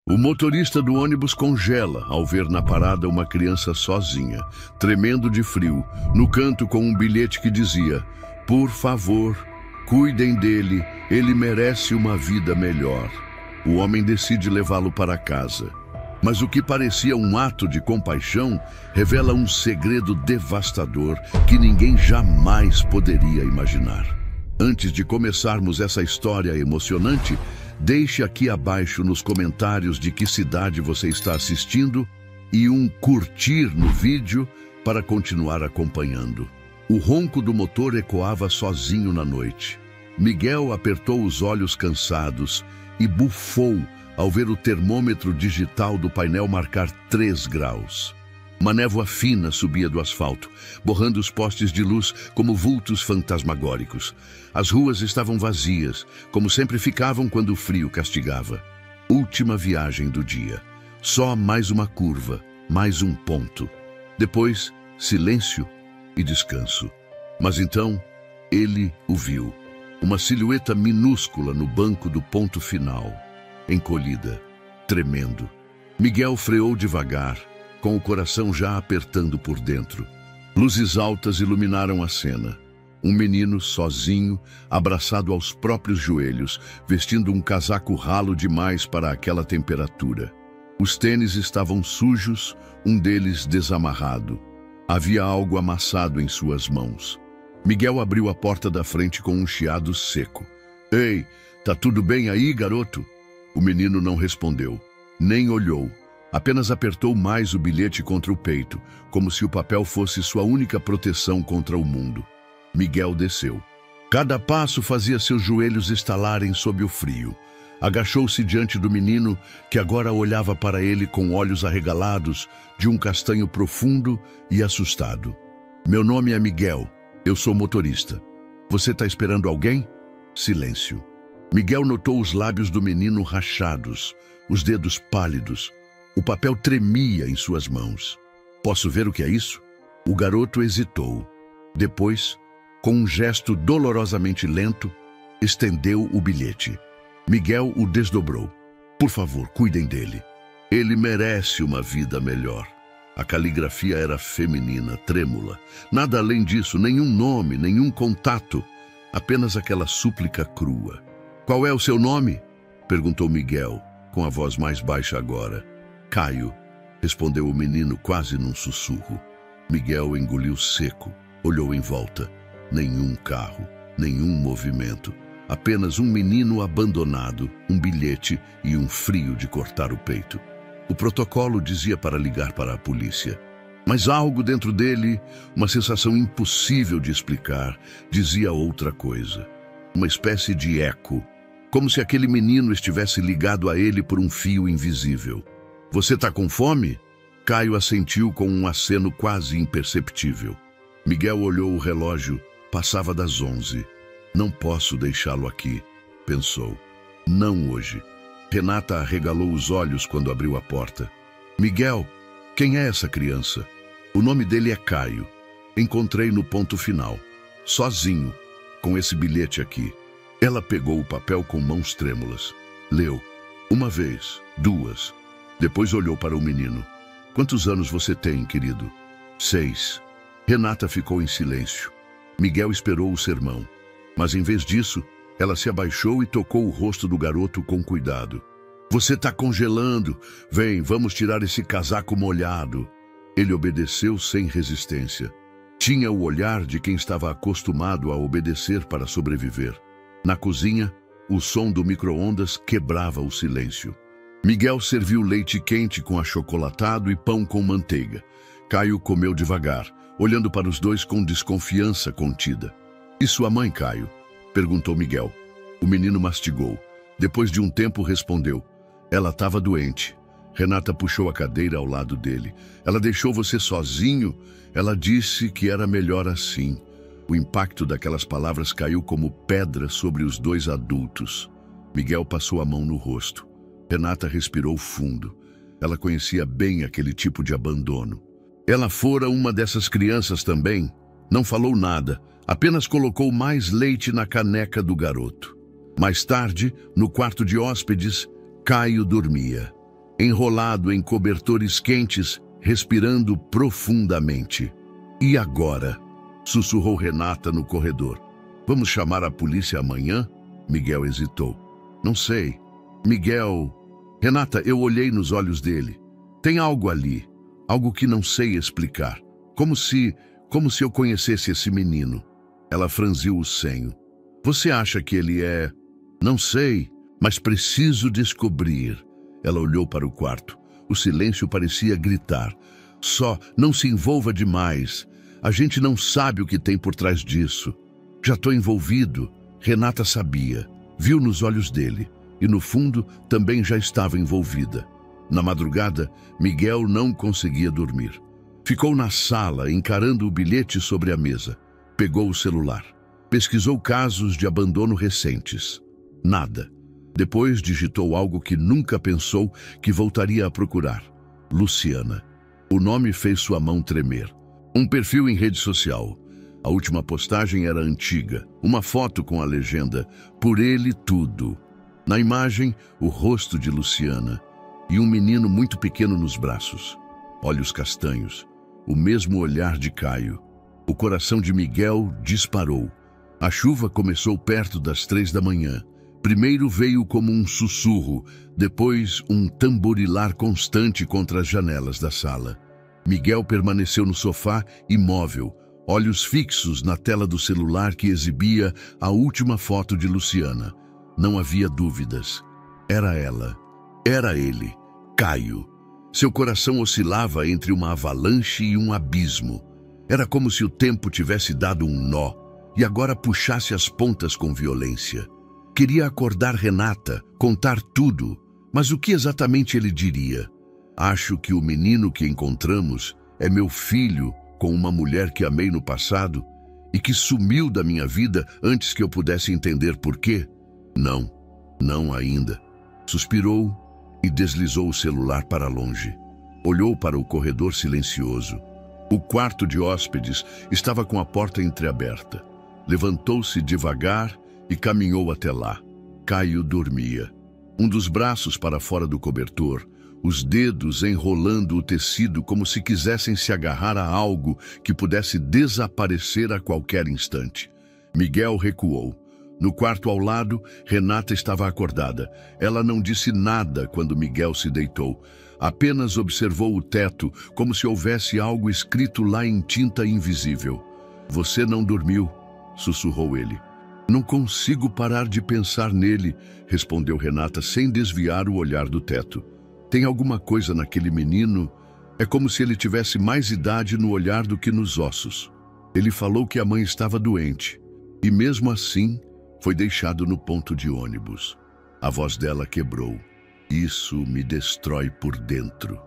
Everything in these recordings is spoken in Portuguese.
O motorista do ônibus congela ao ver na parada uma criança sozinha, tremendo de frio, no canto com um bilhete que dizia: "Por favor, cuidem dele, ele merece uma vida melhor." O homem decide levá-lo para casa. Mas o que parecia um ato de compaixão revela um segredo devastador que ninguém jamais poderia imaginar. Antes de começarmos essa história emocionante, deixe aqui abaixo nos comentários de que cidade você está assistindo e um curtir no vídeo para continuar acompanhando. O ronco do motor ecoava sozinho na noite. Miguel apertou os olhos cansados e bufou ao ver o termômetro digital do painel marcar 3 graus. Uma névoa fina subia do asfalto, borrando os postes de luz como vultos fantasmagóricos. As ruas estavam vazias, como sempre ficavam quando o frio castigava. Última viagem do dia. Só mais uma curva, mais um ponto. Depois, silêncio e descanso. Mas então, ele o viu. Uma silhueta minúscula no banco do ponto final. Encolhida, tremendo. Miguel freou devagar, com o coração já apertando por dentro. Luzes altas iluminaram a cena. Um menino sozinho, abraçado aos próprios joelhos, vestindo um casaco ralo demais para aquela temperatura. Os tênis estavam sujos, um deles desamarrado. Havia algo amassado em suas mãos. Miguel abriu a porta da frente com um chiado seco. "Ei, tá tudo bem aí, garoto?" O menino não respondeu, nem olhou. Apenas apertou mais o bilhete contra o peito, como se o papel fosse sua única proteção contra o mundo. Miguel desceu. Cada passo fazia seus joelhos estalarem sob o frio. Agachou-se diante do menino, que agora olhava para ele com olhos arregalados, de um castanho profundo e assustado. "Meu nome é Miguel. Eu sou motorista. Você está esperando alguém?" Silêncio. Miguel notou os lábios do menino rachados, os dedos pálidos. O papel tremia em suas mãos. "Posso ver o que é isso?" O garoto hesitou. Depois, com um gesto dolorosamente lento, estendeu o bilhete. Miguel o desdobrou. "Por favor, cuidem dele. Ele merece uma vida melhor." A caligrafia era feminina, trêmula. Nada além disso, nenhum nome, nenhum contato. Apenas aquela súplica crua. "Qual é o seu nome?" perguntou Miguel, com a voz mais baixa agora. "Caio", respondeu o menino quase num sussurro. Miguel engoliu seco, olhou em volta. Nenhum carro, nenhum movimento. Apenas um menino abandonado, um bilhete e um frio de cortar o peito. O protocolo dizia para ligar para a polícia. Mas algo dentro dele, uma sensação impossível de explicar, dizia outra coisa. Uma espécie de eco, como se aquele menino estivesse ligado a ele por um fio invisível. "Você tá com fome?" Caio assentiu com um aceno quase imperceptível. Miguel olhou o relógio. Passava das 11. "Não posso deixá-lo aqui", pensou. "Não hoje." Renata arregalou os olhos quando abriu a porta. "Miguel, quem é essa criança?" "O nome dele é Caio. Encontrei no ponto final. Sozinho, com esse bilhete aqui." Ela pegou o papel com mãos trêmulas. Leu. Uma vez, 2. Depois olhou para o menino. "Quantos anos você tem, querido?" 6. Renata ficou em silêncio. Miguel esperou o sermão. Mas em vez disso, ela se abaixou e tocou o rosto do garoto com cuidado. "Você está congelando. Vem, vamos tirar esse casaco molhado." Ele obedeceu sem resistência. Tinha o olhar de quem estava acostumado a obedecer para sobreviver. Na cozinha, o som do micro-ondas quebrava o silêncio. Miguel serviu leite quente com achocolatado e pão com manteiga. Caio comeu devagar, olhando para os dois com desconfiança contida. "E sua mãe, Caio?" perguntou Miguel. O menino mastigou. Depois de um tempo respondeu. "Ela estava doente." Renata puxou a cadeira ao lado dele. "Ela deixou você sozinho? Ela disse que era melhor assim." O impacto daquelas palavras caiu como pedra sobre os dois adultos. Miguel passou a mão no rosto. Renata respirou fundo. Ela conhecia bem aquele tipo de abandono. Ela fora uma dessas crianças também. Não falou nada, apenas colocou mais leite na caneca do garoto. Mais tarde, no quarto de hóspedes, Caio dormia. enrolado em cobertores quentes, respirando profundamente. E agora? Sussurrou Renata no corredor. Vamos chamar a polícia amanhã? Miguel hesitou. Não sei. Miguel... Renata, eu olhei nos olhos dele. Tem algo ali, algo que não sei explicar. Como se eu conhecesse esse menino. Ela franziu o senho. Você acha que ele é... Não sei, mas preciso descobrir. Ela olhou para o quarto. O silêncio parecia gritar. Só não se envolva demais. A gente não sabe o que tem por trás disso. Já estou envolvido. Renata sabia. Viu nos olhos dele. E no fundo também já estava envolvida. Na madrugada, Miguel não conseguia dormir. Ficou na sala, encarando o bilhete sobre a mesa. Pegou o celular. Pesquisou casos de abandono recentes. Nada. Depois digitou algo que nunca pensou que voltaria a procurar. Luciana. O nome fez sua mão tremer. Um perfil em rede social. A última postagem era antiga. Uma foto com a legenda "Por ele tudo". Na imagem, o rosto de Luciana e um menino muito pequeno nos braços. Olhos castanhos. O mesmo olhar de Caio. O coração de Miguel disparou. A chuva começou perto das 3 da manhã. Primeiro veio como um sussurro, depois um tamborilar constante contra as janelas da sala. Miguel permaneceu no sofá, imóvel, olhos fixos na tela do celular que exibia a última foto de Luciana. Não havia dúvidas. Era ela. Era ele. Caio. Seu coração oscilava entre uma avalanche e um abismo. Era como se o tempo tivesse dado um nó e agora puxasse as pontas com violência. Queria acordar Renata, contar tudo, mas o que exatamente ele diria? Acho que o menino que encontramos é meu filho com uma mulher que amei no passado e que sumiu da minha vida antes que eu pudesse entender por quê. Não, não ainda. Suspirou e deslizou o celular para longe. Olhou para o corredor silencioso. O quarto de hóspedes estava com a porta entreaberta. Levantou-se devagar e caminhou até lá. Caio dormia. Um dos braços para fora do cobertor, os dedos enrolando o tecido como se quisessem se agarrar a algo que pudesse desaparecer a qualquer instante. Miguel recuou. No quarto ao lado, Renata estava acordada. Ela não disse nada quando Miguel se deitou. Apenas observou o teto, como se houvesse algo escrito lá em tinta invisível. Você não dormiu, sussurrou ele. Não consigo parar de pensar nele, respondeu Renata sem desviar o olhar do teto. Tem alguma coisa naquele menino? É como se ele tivesse mais idade no olhar do que nos ossos. Ele falou que a mãe estava doente. E mesmo assim, foi deixado no ponto de ônibus. A voz dela quebrou. Isso me destrói por dentro.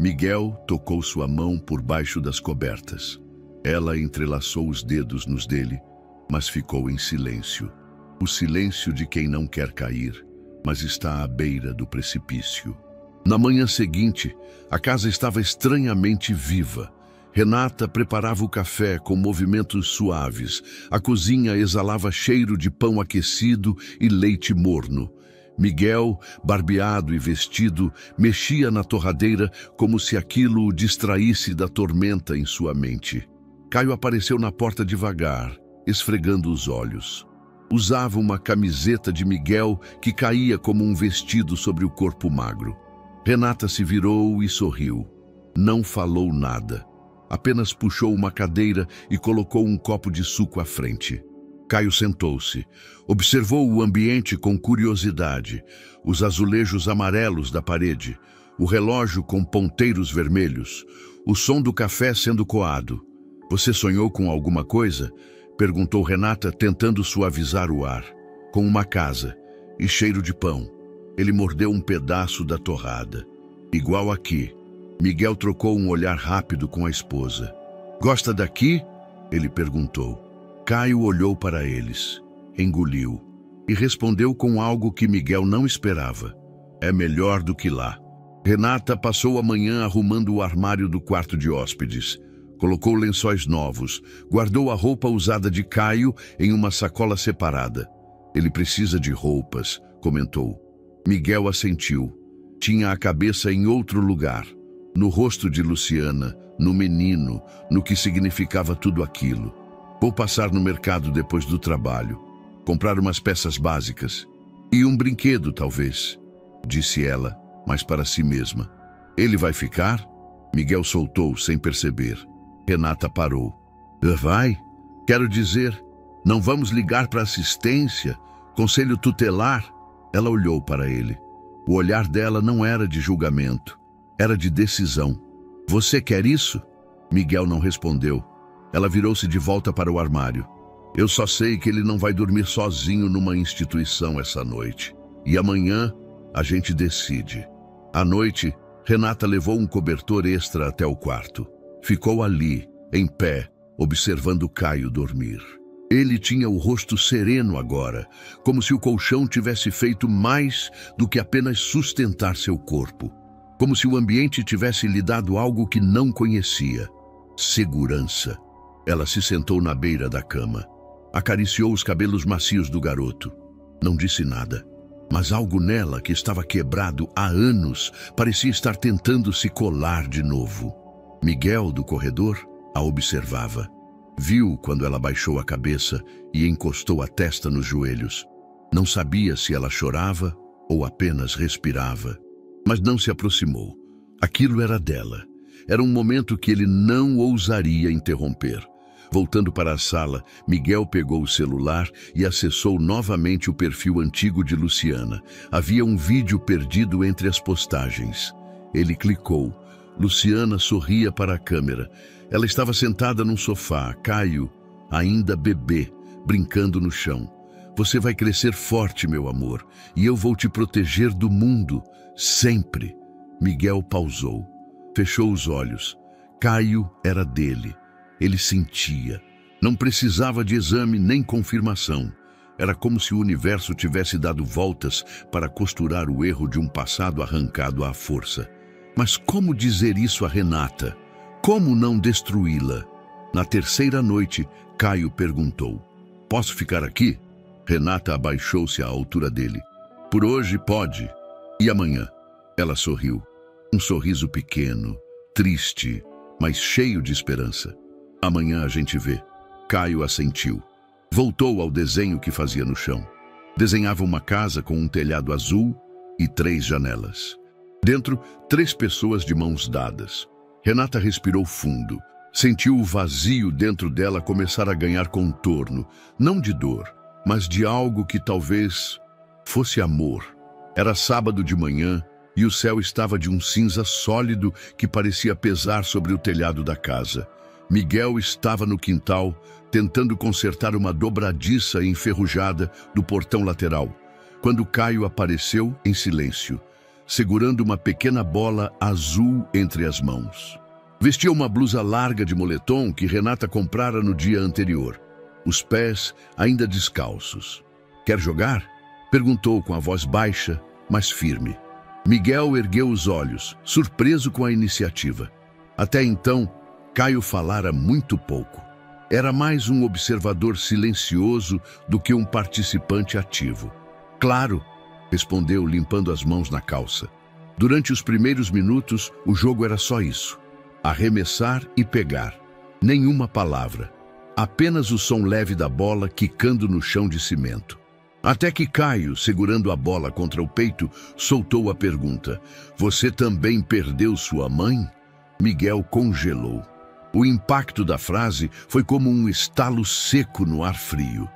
Miguel tocou sua mão por baixo das cobertas. Ela entrelaçou os dedos nos dele, mas ficou em silêncio. O silêncio de quem não quer cair, mas está à beira do precipício. Na manhã seguinte, a casa estava estranhamente viva. Renata preparava o café com movimentos suaves. A cozinha exalava cheiro de pão aquecido e leite morno. Miguel, barbeado e vestido, mexia na torradeira como se aquilo o distraísse da tormenta em sua mente. Caio apareceu na porta devagar, esfregando os olhos. Usava uma camiseta de Miguel que caía como um vestido sobre o corpo magro. Renata se virou e sorriu. Não falou nada. Apenas puxou uma cadeira e colocou um copo de suco à frente. Caio sentou-se. Observou o ambiente com curiosidade. Os azulejos amarelos da parede, o relógio com ponteiros vermelhos, o som do café sendo coado. Você sonhou com alguma coisa? Perguntou Renata, tentando suavizar o ar. Com uma casa e cheiro de pão. Ele mordeu um pedaço da torrada. Igual aqui. Miguel trocou um olhar rápido com a esposa. Gosta daqui? Ele perguntou. Caio olhou para eles, engoliu e respondeu com algo que Miguel não esperava. É melhor do que lá. Renata passou a manhã arrumando o armário do quarto de hóspedes. Colocou lençóis novos, guardou a roupa usada de Caio em uma sacola separada. Ele precisa de roupas, comentou. Miguel assentiu. Tinha a cabeça em outro lugar, no rosto de Luciana, no menino, no que significava tudo aquilo. Vou passar no mercado depois do trabalho, comprar umas peças básicas. E um brinquedo, talvez, disse ela, mas para si mesma. Ele vai ficar? Miguel soltou sem perceber. Renata parou. Vai? Quero dizer, não vamos ligar para assistência, conselho tutelar? Ela olhou para ele. O olhar dela não era de julgamento, era de decisão. Você quer isso? Miguel não respondeu. Ela virou-se de volta para o armário. Eu só sei que ele não vai dormir sozinho numa instituição essa noite. E amanhã a gente decide. À noite, Renata levou um cobertor extra até o quarto. Ficou ali, em pé, observando Caio dormir. Ele tinha o rosto sereno agora, como se o colchão tivesse feito mais do que apenas sustentar seu corpo. Como se o ambiente tivesse lhe dado algo que não conhecia. Segurança. Ela se sentou na beira da cama. Acariciou os cabelos macios do garoto. Não disse nada, mas algo nela que estava quebrado há anos parecia estar tentando se colar de novo. Miguel, do corredor, a observava. Viu quando ela baixou a cabeça e encostou a testa nos joelhos. Não sabia se ela chorava ou apenas respirava, mas não se aproximou. Aquilo era dela. Era um momento que ele não ousaria interromper. Voltando para a sala, Miguel pegou o celular e acessou novamente o perfil antigo de Luciana. Havia um vídeo perdido entre as postagens. Ele clicou. Luciana sorria para a câmera. Ela estava sentada num sofá, Caio, ainda bebê, brincando no chão. Você vai crescer forte, meu amor, e eu vou te proteger do mundo, sempre. Miguel pausou. Fechou os olhos. Caio era dele. Ele sentia. Não precisava de exame nem confirmação. Era como se o universo tivesse dado voltas para costurar o erro de um passado arrancado à força. Mas como dizer isso a Renata? Como não destruí-la? Na terceira noite, Caio perguntou. Posso ficar aqui? Renata abaixou-se à altura dele. Por hoje pode. E amanhã? Ela sorriu. Um sorriso pequeno, triste, mas cheio de esperança. Amanhã a gente vê. Caio assentiu. Voltou ao desenho que fazia no chão. Desenhava uma casa com um telhado azul e 3 janelas. Dentro, 3 pessoas de mãos dadas. Renata respirou fundo. Sentiu o vazio dentro dela começar a ganhar contorno, não de dor, mas de algo que talvez fosse amor. Era sábado de manhã e o céu estava de um cinza sólido que parecia pesar sobre o telhado da casa. Miguel estava no quintal, tentando consertar uma dobradiça enferrujada do portão lateral, quando Caio apareceu em silêncio, segurando uma pequena bola azul entre as mãos. Vestia uma blusa larga de moletom que Renata comprara no dia anterior, os pés ainda descalços. Quer jogar? Perguntou com a voz baixa, mas firme. Miguel ergueu os olhos, surpreso com a iniciativa. Até então, Caio falara muito pouco. Era mais um observador silencioso do que um participante ativo. Claro, respondeu limpando as mãos na calça. Durante os primeiros minutos, o jogo era só isso. Arremessar e pegar. Nenhuma palavra. Apenas o som leve da bola quicando no chão de cimento. Até que Caio, segurando a bola contra o peito, soltou a pergunta. Você também perdeu sua mãe? Miguel congelou. O impacto da frase foi como um estalo seco no ar frio.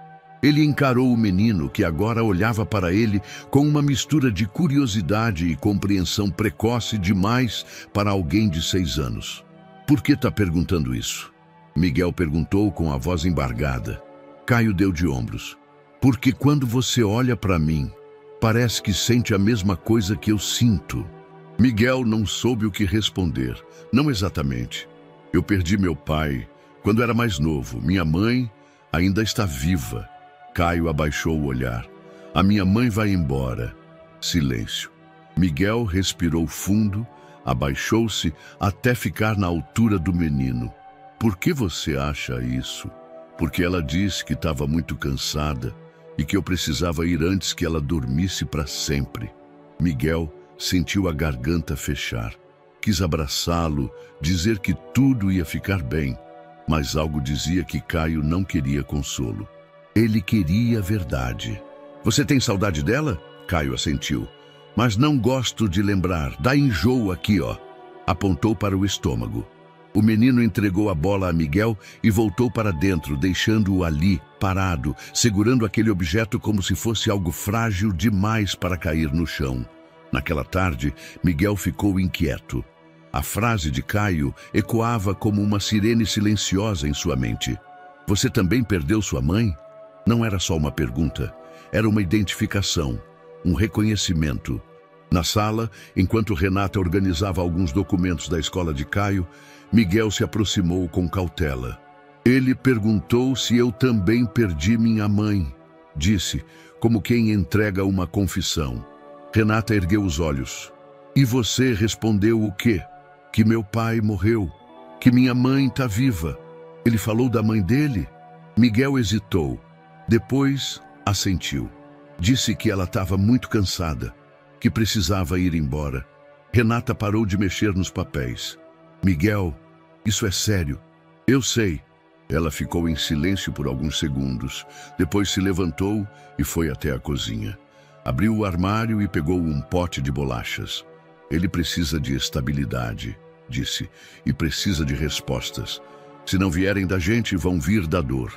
Ele encarou o menino que agora olhava para ele com uma mistura de curiosidade e compreensão precoce demais para alguém de 6 anos. Por que está perguntando isso? Miguel perguntou com a voz embargada. Caio deu de ombros. Porque quando você olha para mim, parece que sente a mesma coisa que eu sinto. Miguel não soube o que responder. Não exatamente. Eu perdi meu pai quando era mais novo. Minha mãe ainda está viva. Caio abaixou o olhar. A minha mãe vai embora. Silêncio. Miguel respirou fundo, abaixou-se até ficar na altura do menino. Por que você acha isso? Porque ela disse que estava muito cansada e que eu precisava ir antes que ela dormisse para sempre. Miguel Sentiu a garganta fechar. Quis abraçá-lo, dizer que tudo ia ficar bem, mas algo dizia que Caio não queria consolo. Ele queria a verdade. Você tem saudade dela? Caio assentiu. Mas não gosto de lembrar. Dá enjoo aqui, ó. Apontou para o estômago. O menino entregou a bola a Miguel e voltou para dentro, deixando-o ali, parado, segurando aquele objeto como se fosse algo frágil demais para cair no chão. Naquela tarde, Miguel ficou inquieto. A frase de Caio ecoava como uma sirene silenciosa em sua mente. Você também perdeu sua mãe? Não era só uma pergunta, era uma identificação, um reconhecimento. Na sala, enquanto Renata organizava alguns documentos da escola de Caio, Miguel se aproximou com cautela. Ele perguntou se eu também perdi minha mãe, disse, como quem entrega uma confissão. Renata ergueu os olhos. E você respondeu o quê? Que meu pai morreu, que minha mãe está viva. Ele falou da mãe dele? Miguel hesitou. Depois, assentiu. Disse que ela estava muito cansada, que precisava ir embora. Renata parou de mexer nos papéis. Miguel, isso é sério. Eu sei. Ela ficou em silêncio por alguns segundos. Depois se levantou e foi até a cozinha. Abriu o armário e pegou um pote de bolachas. Ele precisa de estabilidade, disse, e precisa de respostas. Se não vierem da gente, vão vir da dor.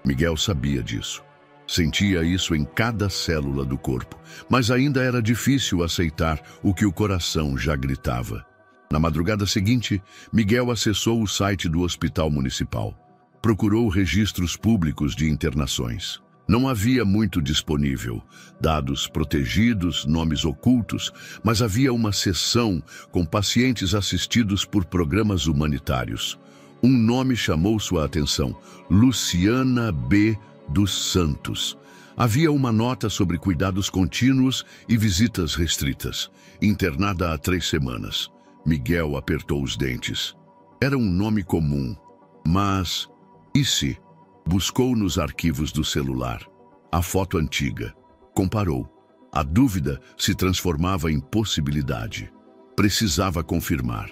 Miguel sabia disso. Sentia isso em cada célula do corpo, mas ainda era difícil aceitar o que o coração já gritava. Na madrugada seguinte, Miguel acessou o site do Hospital Municipal. Procurou registros públicos de internações. Não havia muito disponível, dados protegidos, nomes ocultos, mas havia uma seção com pacientes assistidos por programas humanitários. Um nome chamou sua atenção: Luciana B. dos Santos. Havia uma nota sobre cuidados contínuos e visitas restritas, internada há 3 semanas. Miguel apertou os dentes. Era um nome comum, mas... E se? Buscou nos arquivos do celular. A foto antiga. Comparou. A dúvida se transformava em possibilidade. Precisava confirmar,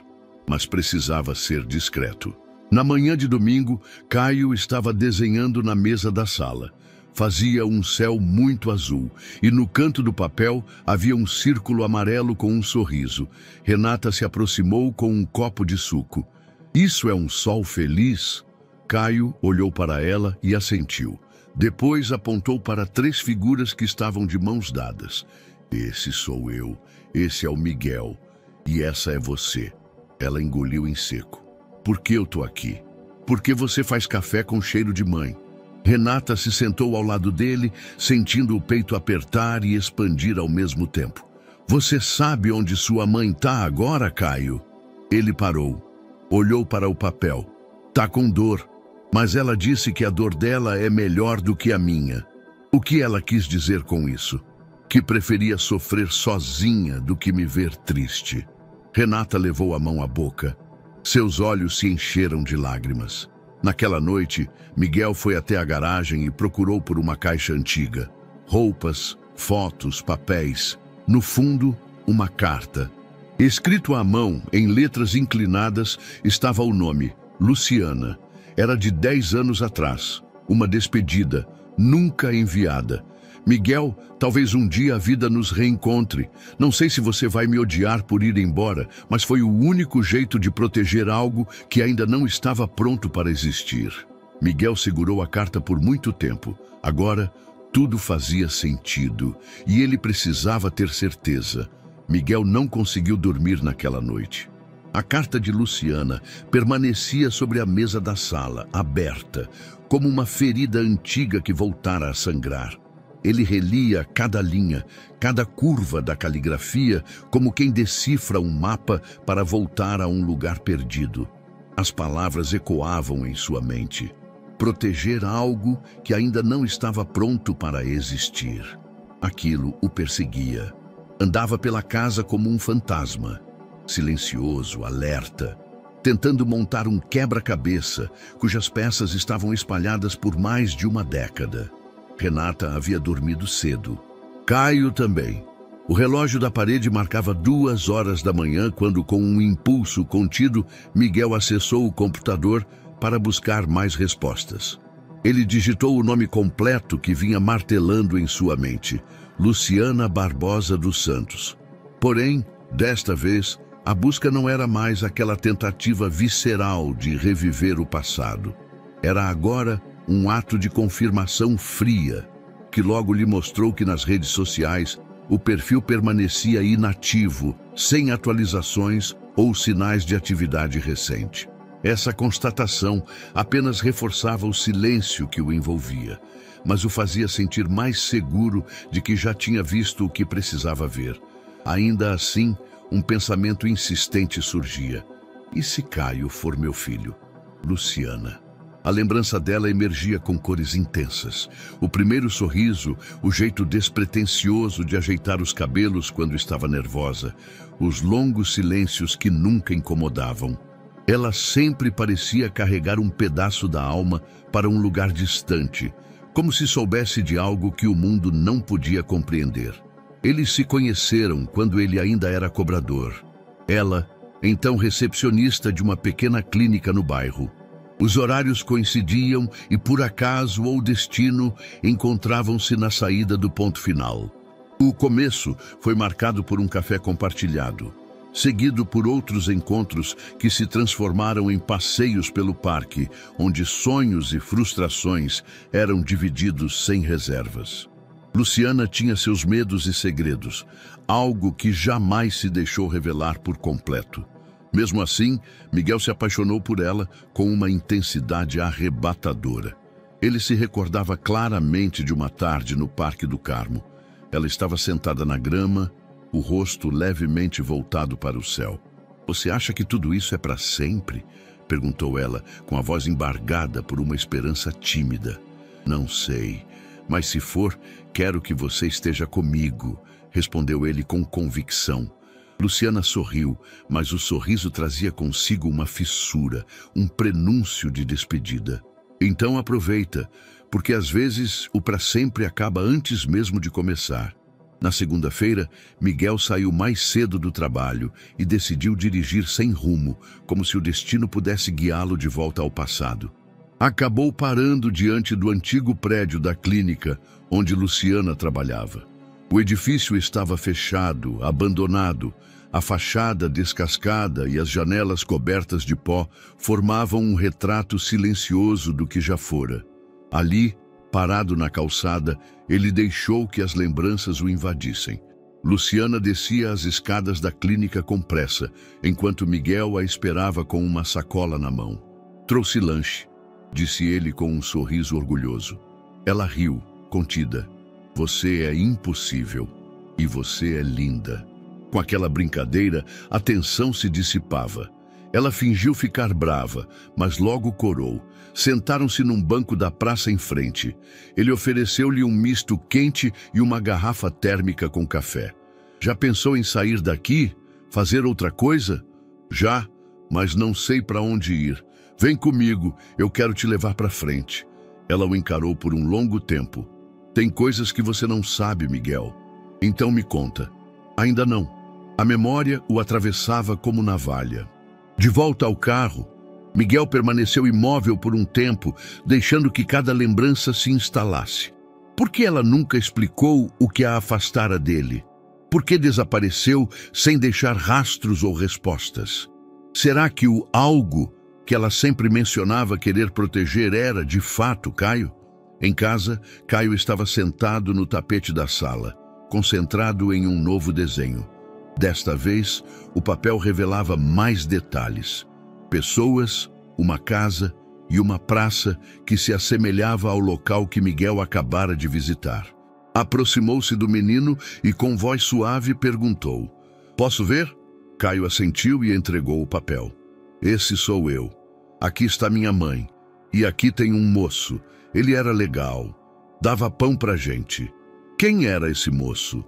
mas precisava ser discreto. Na manhã de domingo, Caio estava desenhando na mesa da sala. Fazia um céu muito azul, e no canto do papel havia um círculo amarelo com um sorriso. Renata se aproximou com um copo de suco. Isso é um sol feliz? Caio olhou para ela e assentiu. Depois apontou para 3 figuras que estavam de mãos dadas. Esse sou eu, esse é o Miguel, e essa é você. Ela engoliu em seco. Por que eu tô aqui? Porque você faz café com cheiro de mãe. Renata se sentou ao lado dele, sentindo o peito apertar e expandir ao mesmo tempo. Você sabe onde sua mãe tá agora, Caio? Ele parou. Olhou para o papel. Tá com dor, mas ela disse que a dor dela é melhor do que a minha. O que ela quis dizer com isso? Que preferia sofrer sozinha do que me ver triste. Renata levou a mão à boca. Seus olhos se encheram de lágrimas. Naquela noite, Miguel foi até a garagem e procurou por uma caixa antiga. Roupas, fotos, papéis. No fundo, uma carta. Escrito à mão, em letras inclinadas, estava o nome, Luciana. Era de 10 anos atrás. Uma despedida, nunca enviada. Miguel, talvez um dia a vida nos reencontre. Não sei se você vai me odiar por ir embora, mas foi o único jeito de proteger algo que ainda não estava pronto para existir. Miguel segurou a carta por muito tempo. Agora, tudo fazia sentido e ele precisava ter certeza. Miguel não conseguiu dormir naquela noite. A carta de Luciana permanecia sobre a mesa da sala, aberta, como uma ferida antiga que voltara a sangrar. Ele relia cada linha, cada curva da caligrafia, como quem decifra um mapa para voltar a um lugar perdido. As palavras ecoavam em sua mente. Proteger algo que ainda não estava pronto para existir. Aquilo o perseguia. Andava pela casa como um fantasma, silencioso, alerta, tentando montar um quebra-cabeça cujas peças estavam espalhadas por mais de uma década. Renata havia dormido cedo. Caio também. O relógio da parede marcava 2 horas da manhã quando, com um impulso contido, Miguel acessou o computador para buscar mais respostas. Ele digitou o nome completo que vinha martelando em sua mente: Luciana Barbosa dos Santos. Porém, desta vez, a busca não era mais aquela tentativa visceral de reviver o passado. Era agora um ato de confirmação fria, que logo lhe mostrou que nas redes sociais o perfil permanecia inativo, sem atualizações ou sinais de atividade recente. Essa constatação apenas reforçava o silêncio que o envolvia, mas o fazia sentir mais seguro de que já tinha visto o que precisava ver. Ainda assim, um pensamento insistente surgia: e se Caio for meu filho? Luciana. A lembrança dela emergia com cores intensas. O primeiro sorriso, o jeito despretensioso de ajeitar os cabelos quando estava nervosa, os longos silêncios que nunca incomodavam. Ela sempre parecia carregar um pedaço da alma para um lugar distante, como se soubesse de algo que o mundo não podia compreender. Eles se conheceram quando ele ainda era cobrador. Ela, então recepcionista de uma pequena clínica no bairro. Os horários coincidiam e, por acaso ou destino, encontravam-se na saída do ponto final. O começo foi marcado por um café compartilhado, seguido por outros encontros que se transformaram em passeios pelo parque, onde sonhos e frustrações eram divididos sem reservas. Luciana tinha seus medos e segredos, algo que jamais se deixou revelar por completo. Mesmo assim, Miguel se apaixonou por ela com uma intensidade arrebatadora. Ele se recordava claramente de uma tarde no Parque do Carmo. Ela estava sentada na grama, o rosto levemente voltado para o céu. "Você acha que tudo isso é para sempre?" perguntou ela, com a voz embargada por uma esperança tímida. "Não sei, mas se for, quero que você esteja comigo", respondeu ele com convicção. Luciana sorriu, mas o sorriso trazia consigo uma fissura, um prenúncio de despedida. "Então aproveita, porque às vezes o para sempre acaba antes mesmo de começar." Na segunda-feira, Miguel saiu mais cedo do trabalho e decidiu dirigir sem rumo, como se o destino pudesse guiá-lo de volta ao passado. Acabou parando diante do antigo prédio da clínica onde Luciana trabalhava. O edifício estava fechado, abandonado. A fachada descascada e as janelas cobertas de pó formavam um retrato silencioso do que já fora. Ali, parado na calçada, ele deixou que as lembranças o invadissem. Luciana descia as escadas da clínica com pressa, enquanto Miguel a esperava com uma sacola na mão. "Trouxe lanche", disse ele com um sorriso orgulhoso. Ela riu, contida. "Você é impossível. E você é linda." Com aquela brincadeira, a tensão se dissipava. Ela fingiu ficar brava, mas logo corou. Sentaram-se num banco da praça em frente. Ele ofereceu-lhe um misto quente e uma garrafa térmica com café. "Já pensou em sair daqui? Fazer outra coisa?" "Já, mas não sei para onde ir. Vem comigo, eu quero te levar para frente." Ela o encarou por um longo tempo. "Tem coisas que você não sabe, Miguel. Então me conta." "Ainda não." A memória o atravessava como navalha. De volta ao carro, Miguel permaneceu imóvel por um tempo, deixando que cada lembrança se instalasse. Por que ela nunca explicou o que a afastara dele? Por que desapareceu sem deixar rastros ou respostas? Será que o algo que ela sempre mencionava querer proteger era, de fato, Caio? Em casa, Caio estava sentado no tapete da sala, concentrado em um novo desenho. Desta vez, o papel revelava mais detalhes. Pessoas, uma casa e uma praça que se assemelhava ao local que Miguel acabara de visitar. Aproximou-se do menino e, com voz suave, perguntou: "Posso ver?" Caio assentiu e entregou o papel. "Esse sou eu. Aqui está minha mãe. E aqui tem um moço. Ele era legal. Dava pão pra gente." "Quem era esse moço?"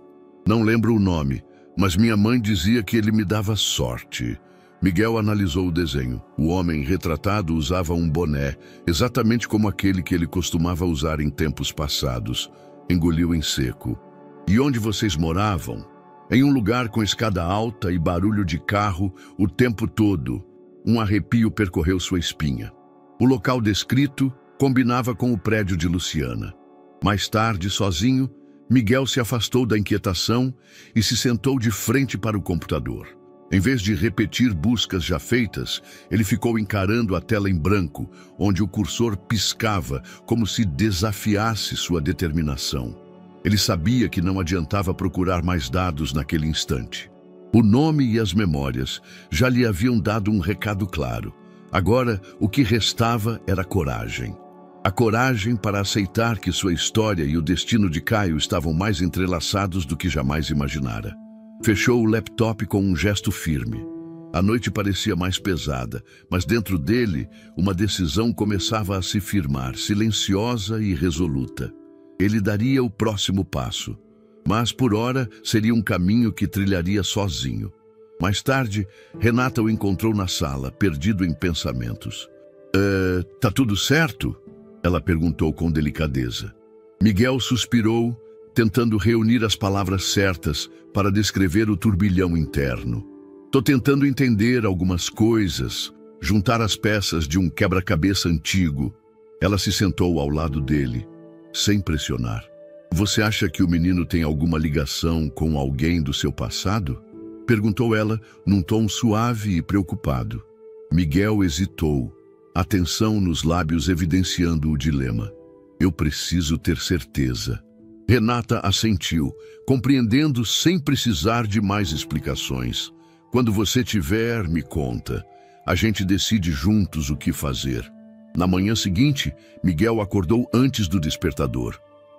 "Não lembro o nome, mas minha mãe dizia que ele me dava sorte." Miguel analisou o desenho. O homem retratado usava um boné, exatamente como aquele que ele costumava usar em tempos passados. Engoliu em seco. "E onde vocês moravam?" Em um lugar com escada alta e barulho de carro o tempo todo, um arrepio percorreu sua espinha. O local descrito combinava com o prédio de Luciana. Mais tarde, sozinho, Miguel se afastou da inquietação e se sentou de frente para o computador. Em vez de repetir buscas já feitas, ele ficou encarando a tela em branco, onde o cursor piscava como se desafiasse sua determinação. Ele sabia que não adiantava procurar mais dados naquele instante. O nome e as memórias já lhe haviam dado um recado claro. Agora, o que restava era coragem. A coragem para aceitar que sua história e o destino de Caio estavam mais entrelaçados do que jamais imaginara. Fechou o laptop com um gesto firme. A noite parecia mais pesada, mas dentro dele, uma decisão começava a se firmar, silenciosa e resoluta. Ele daria o próximo passo, mas por ora seria um caminho que trilharia sozinho. Mais tarde, Renata o encontrou na sala, perdido em pensamentos. Tá tudo certo?" Ela perguntou com delicadeza. Miguel suspirou, tentando reunir as palavras certas para descrever o turbilhão interno. "Tô tentando entender algumas coisas, juntar as peças de um quebra-cabeça antigo." Ela se sentou ao lado dele, sem pressionar. "Você acha que o menino tem alguma ligação com alguém do seu passado?" Perguntou ela num tom suave e preocupado. Miguel hesitou, a tensão nos lábios evidenciando o dilema. "Eu preciso ter certeza." Renata assentiu, compreendendo sem precisar de mais explicações. "Quando você tiver, me conta. A gente decide juntos o que fazer." Na manhã seguinte, Miguel acordou antes do despertador.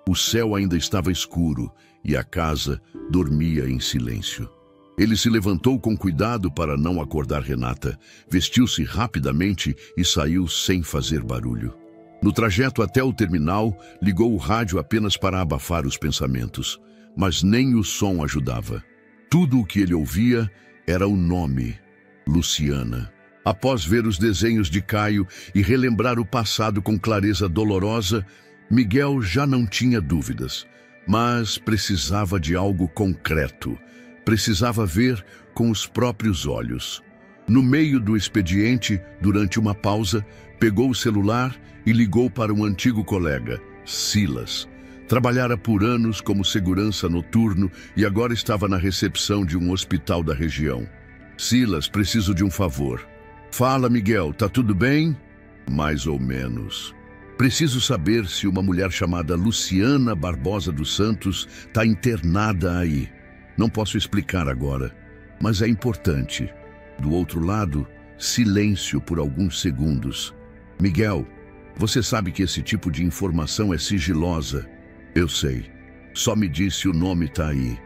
O céu ainda estava escuro e a casa dormia em silêncio. Ele se levantou com cuidado para não acordar Renata, vestiu-se rapidamente e saiu sem fazer barulho. No trajeto até o terminal, ligou o rádio apenas para abafar os pensamentos, mas nem o som ajudava. Tudo o que ele ouvia era o nome, Luciana. Após ver os desenhos de Caio e relembrar o passado com clareza dolorosa, Miguel já não tinha dúvidas, mas precisava de algo concreto. Precisava ver com os próprios olhos. No meio do expediente, durante uma pausa, pegou o celular e ligou para um antigo colega, Silas. Trabalhara por anos como segurança noturno e agora estava na recepção de um hospital da região. "Silas, preciso de um favor." "Fala, Miguel, tá tudo bem?" "Mais ou menos. Preciso saber se uma mulher chamada Luciana Barbosa dos Santos está internada aí. Não posso explicar agora, mas é importante." Do outro lado, silêncio por alguns segundos. "Miguel, você sabe que esse tipo de informação é sigilosa." "Eu sei. Só me diz se o nome tá aí."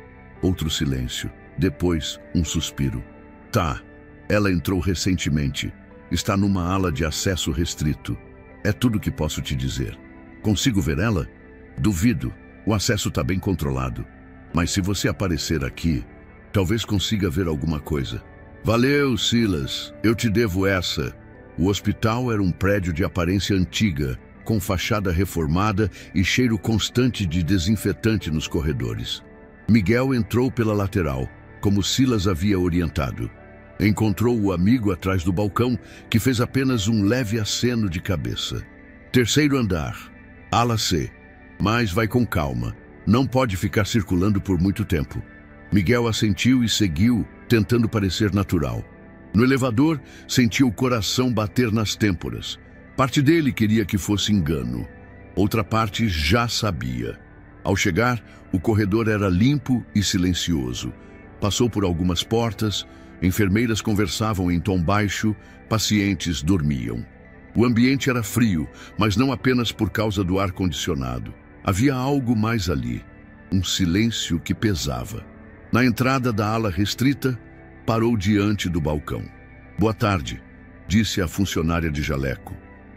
Outro silêncio. Depois, um suspiro. "Tá. Ela entrou recentemente. Está numa ala de acesso restrito. É tudo que posso te dizer." "Consigo ver ela?" "Duvido. O acesso tá bem controlado. Mas se você aparecer aqui, talvez consiga ver alguma coisa." "Valeu, Silas. Eu te devo essa." O hospital era um prédio de aparência antiga, com fachada reformada e cheiro constante de desinfetante nos corredores. Miguel entrou pela lateral, como Silas havia orientado. Encontrou o amigo atrás do balcão, que fez apenas um leve aceno de cabeça. "Terceiro andar, ala C. Mas vai com calma. Não pode ficar circulando por muito tempo." Miguel assentiu e seguiu, tentando parecer natural. No elevador, sentiu o coração bater nas têmporas. Parte dele queria que fosse engano. Outra parte já sabia. Ao chegar, o corredor era limpo e silencioso. Passou por algumas portas, enfermeiras conversavam em tom baixo, pacientes dormiam. O ambiente era frio, mas não apenas por causa do ar-condicionado. Havia algo mais ali, um silêncio que pesava. Na entrada da ala restrita, parou diante do balcão. "Boa tarde", disse a funcionária de jaleco.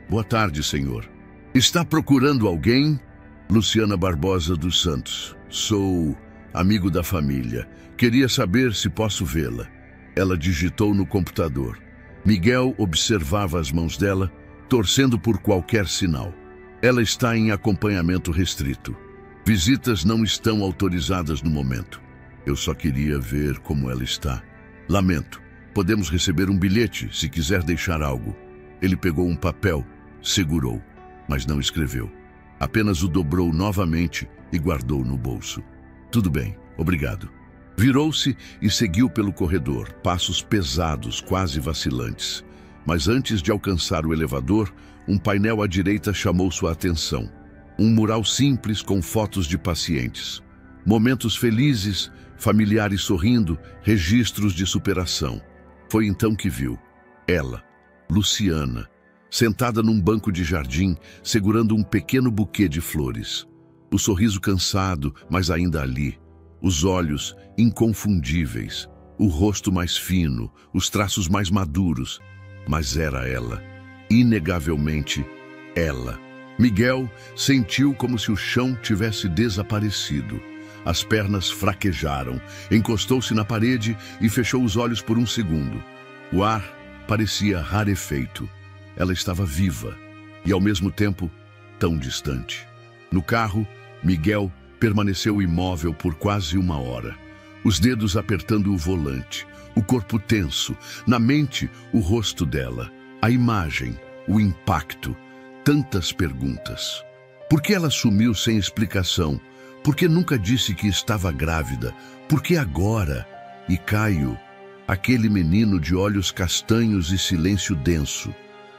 "Boa tarde, senhor." "Está procurando alguém?" "Luciana Barbosa dos Santos. Sou amigo da família. Queria saber se posso vê-la." Ela digitou no computador. Miguel observava as mãos dela, torcendo por qualquer sinal. "Ela está em acompanhamento restrito. Visitas não estão autorizadas no momento." Eu só queria ver como ela está. Lamento. Podemos receber um bilhete, se quiser deixar algo. Ele pegou um papel, segurou, mas não escreveu. Apenas o dobrou novamente e guardou no bolso. Tudo bem, obrigado. Virou-se e seguiu pelo corredor, passos pesados, quase vacilantes. Mas antes de alcançar o elevador, um painel à direita chamou sua atenção. Um mural simples com fotos de pacientes. Momentos felizes, familiares sorrindo, registros de superação. Foi então que viu. Ela, Luciana, sentada num banco de jardim, segurando um pequeno buquê de flores. O sorriso cansado, mas ainda ali. Os olhos inconfundíveis. O rosto mais fino, os traços mais maduros. Mas era ela. Inegavelmente, ela. Miguel sentiu como se o chão tivesse desaparecido. As pernas fraquejaram, encostou-se na parede e fechou os olhos por um segundo. O ar parecia rarefeito. Ela estava viva e, ao mesmo tempo, tão distante. No carro, Miguel permaneceu imóvel por quase 1 hora, os dedos apertando o volante, o corpo tenso, na mente o rosto dela, a imagem, o impacto, tantas perguntas. Por que ela sumiu sem explicação? Por que nunca disse que estava grávida? Por que agora? E Caio, aquele menino de olhos castanhos e silêncio denso.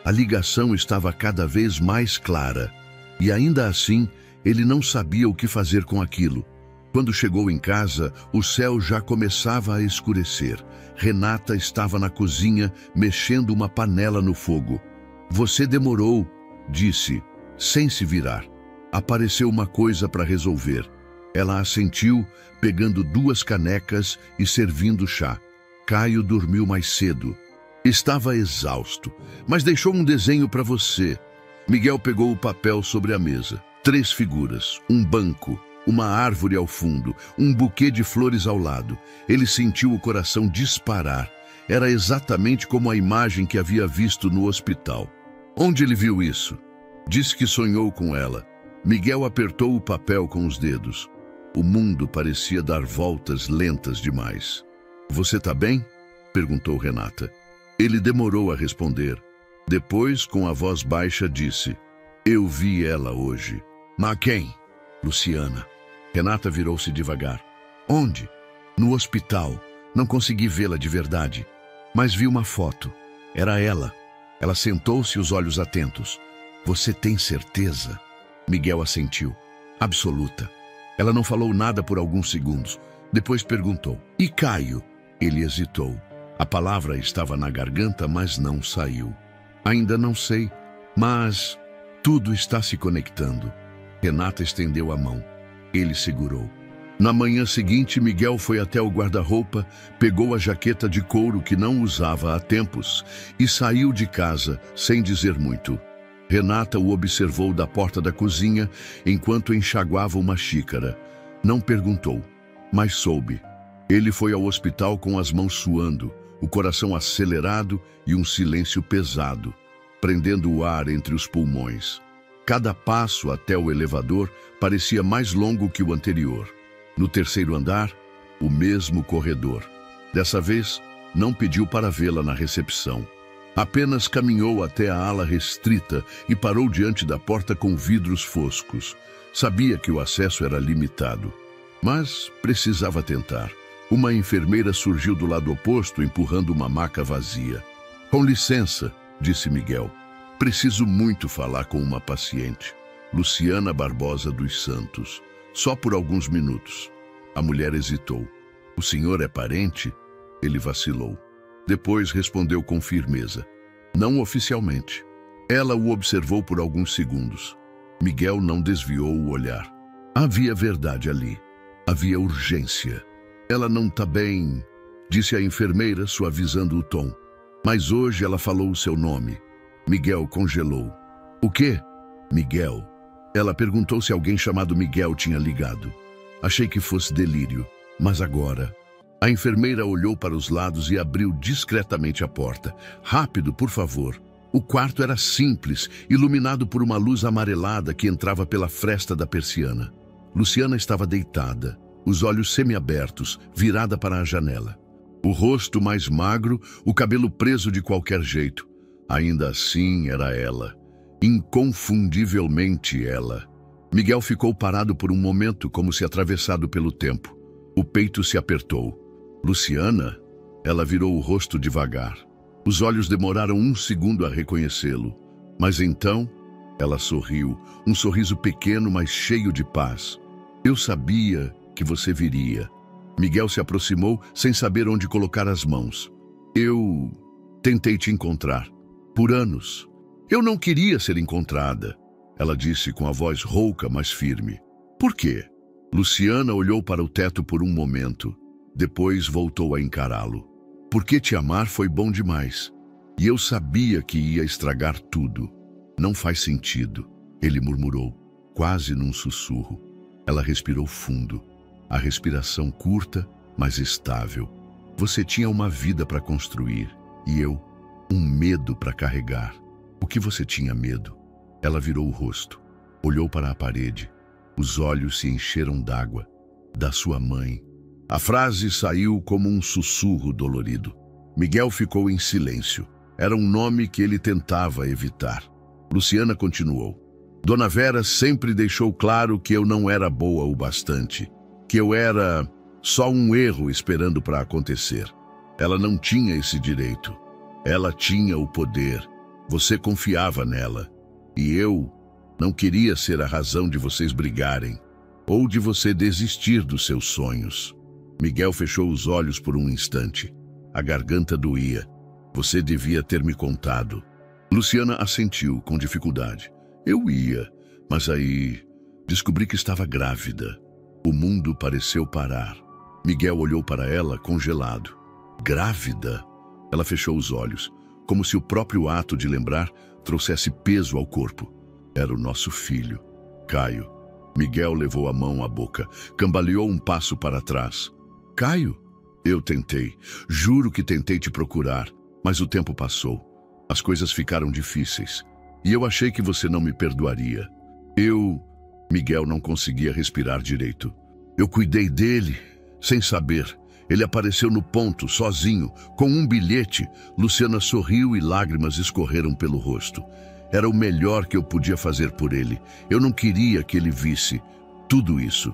A ligação estava cada vez mais clara. E ainda assim, ele não sabia o que fazer com aquilo. Quando chegou em casa, o céu já começava a escurecer. Renata estava na cozinha, mexendo uma panela no fogo. "Você demorou", disse, sem se virar. Apareceu uma coisa para resolver. Ela assentiu, pegando 2 canecas e servindo chá. Caio dormiu mais cedo. Estava exausto, mas deixou um desenho para você. Miguel pegou o papel sobre a mesa. 3 figuras, um banco, uma árvore ao fundo, um buquê de flores ao lado. Ele sentiu o coração disparar. Era exatamente como a imagem que havia visto no hospital. Onde ele viu isso? Disse que sonhou com ela. Miguel apertou o papel com os dedos. O mundo parecia dar voltas lentas demais. "Você tá bem?" perguntou Renata. Ele demorou a responder. Depois, com a voz baixa, disse: "Eu vi ela hoje." "Mas quem?" "Luciana." Renata virou-se devagar. "Onde?" "No hospital. Não consegui vê-la de verdade. Mas vi uma foto. Era ela." Ela sentou-se, os olhos atentos. "Você tem certeza?" Miguel assentiu. "Absoluta." Ela não falou nada por alguns segundos. Depois perguntou: "E Caio?" Ele hesitou. A palavra estava na garganta, mas não saiu. "Ainda não sei, mas tudo está se conectando." Renata estendeu a mão. Ele segurou. Na manhã seguinte, Miguel foi até o guarda-roupa, pegou a jaqueta de couro que não usava há tempos e saiu de casa sem dizer muito. Renata o observou da porta da cozinha enquanto enxaguava uma xícara. Não perguntou, mas soube. Ele foi ao hospital com as mãos suando, o coração acelerado e um silêncio pesado, prendendo o ar entre os pulmões. Cada passo até o elevador parecia mais longo que o anterior. No 3º andar, o mesmo corredor. Dessa vez, não pediu para vê-la na recepção. Apenas caminhou até a ala restrita e parou diante da porta com vidros foscos. Sabia que o acesso era limitado, mas precisava tentar. Uma enfermeira surgiu do lado oposto, empurrando uma maca vazia. "Com licença", disse Miguel. "Preciso muito falar com uma paciente. Luciana Barbosa dos Santos. Só por alguns minutos." A mulher hesitou. "O senhor é parente?" Ele vacilou. Depois respondeu com firmeza: "Não oficialmente." Ela o observou por alguns segundos. Miguel não desviou o olhar. Havia verdade ali. Havia urgência. "Ela não está bem", disse a enfermeira, suavizando o tom. Mas hoje ela falou o seu nome. Miguel congelou. "O quê?" "Miguel." Ela perguntou se alguém chamado Miguel tinha ligado. Achei que fosse delírio, mas agora... A enfermeira olhou para os lados e abriu discretamente a porta. "Rápido, por favor." O quarto era simples, iluminado por uma luz amarelada que entrava pela fresta da persiana. Luciana estava deitada, os olhos semiabertos, virada para a janela. O rosto mais magro, o cabelo preso de qualquer jeito. Ainda assim era ela. Inconfundivelmente ela. Miguel ficou parado por um momento, como se atravessado pelo tempo. O peito se apertou. Luciana? Ela virou o rosto devagar. Os olhos demoraram um segundo a reconhecê-lo. Mas então, ela sorriu, um sorriso pequeno, mas cheio de paz. Eu sabia que você viria. Miguel se aproximou, sem saber onde colocar as mãos. Eu tentei te encontrar. Por anos. Eu não queria ser encontrada. Ela disse com a voz rouca, mas firme. Por quê? Luciana olhou para o teto por um momento. Depois voltou a encará-lo. Porque te amar foi bom demais. E eu sabia que ia estragar tudo. Não faz sentido, ele murmurou, quase num sussurro. Ela respirou fundo. A respiração curta, mas estável. Você tinha uma vida para construir. E eu, um medo para carregar. O que você tinha medo? Ela virou o rosto. Olhou para a parede. Os olhos se encheram d'água. Da sua mãe. A frase saiu como um sussurro dolorido. Miguel ficou em silêncio. Era um nome que ele tentava evitar. Luciana continuou. Dona Vera sempre deixou claro que eu não era boa o bastante. Que eu era só um erro esperando para acontecer. Ela não tinha esse direito. Ela tinha o poder. Você confiava nela. E eu não queria ser a razão de vocês brigarem. Ou de você desistir dos seus sonhos. Miguel fechou os olhos por um instante. A garganta doía. Você devia ter me contado. Luciana assentiu com dificuldade. Eu ia, mas aí descobri que estava grávida. O mundo pareceu parar. Miguel olhou para ela congelado. Grávida? Ela fechou os olhos, como se o próprio ato de lembrar trouxesse peso ao corpo. Era o nosso filho, Caio. Miguel levou a mão à boca, cambaleou um passo para trás. Caio? Eu tentei, juro que tentei te procurar, mas o tempo passou. As coisas ficaram difíceis. E eu achei que você não me perdoaria. Miguel não conseguia respirar direito. Eu cuidei dele, sem saber. Ele apareceu no ponto, sozinho, com um bilhete. Luciana sorriu e lágrimas escorreram pelo rosto. Era o melhor que eu podia fazer por ele. Eu não queria que ele visse tudo isso.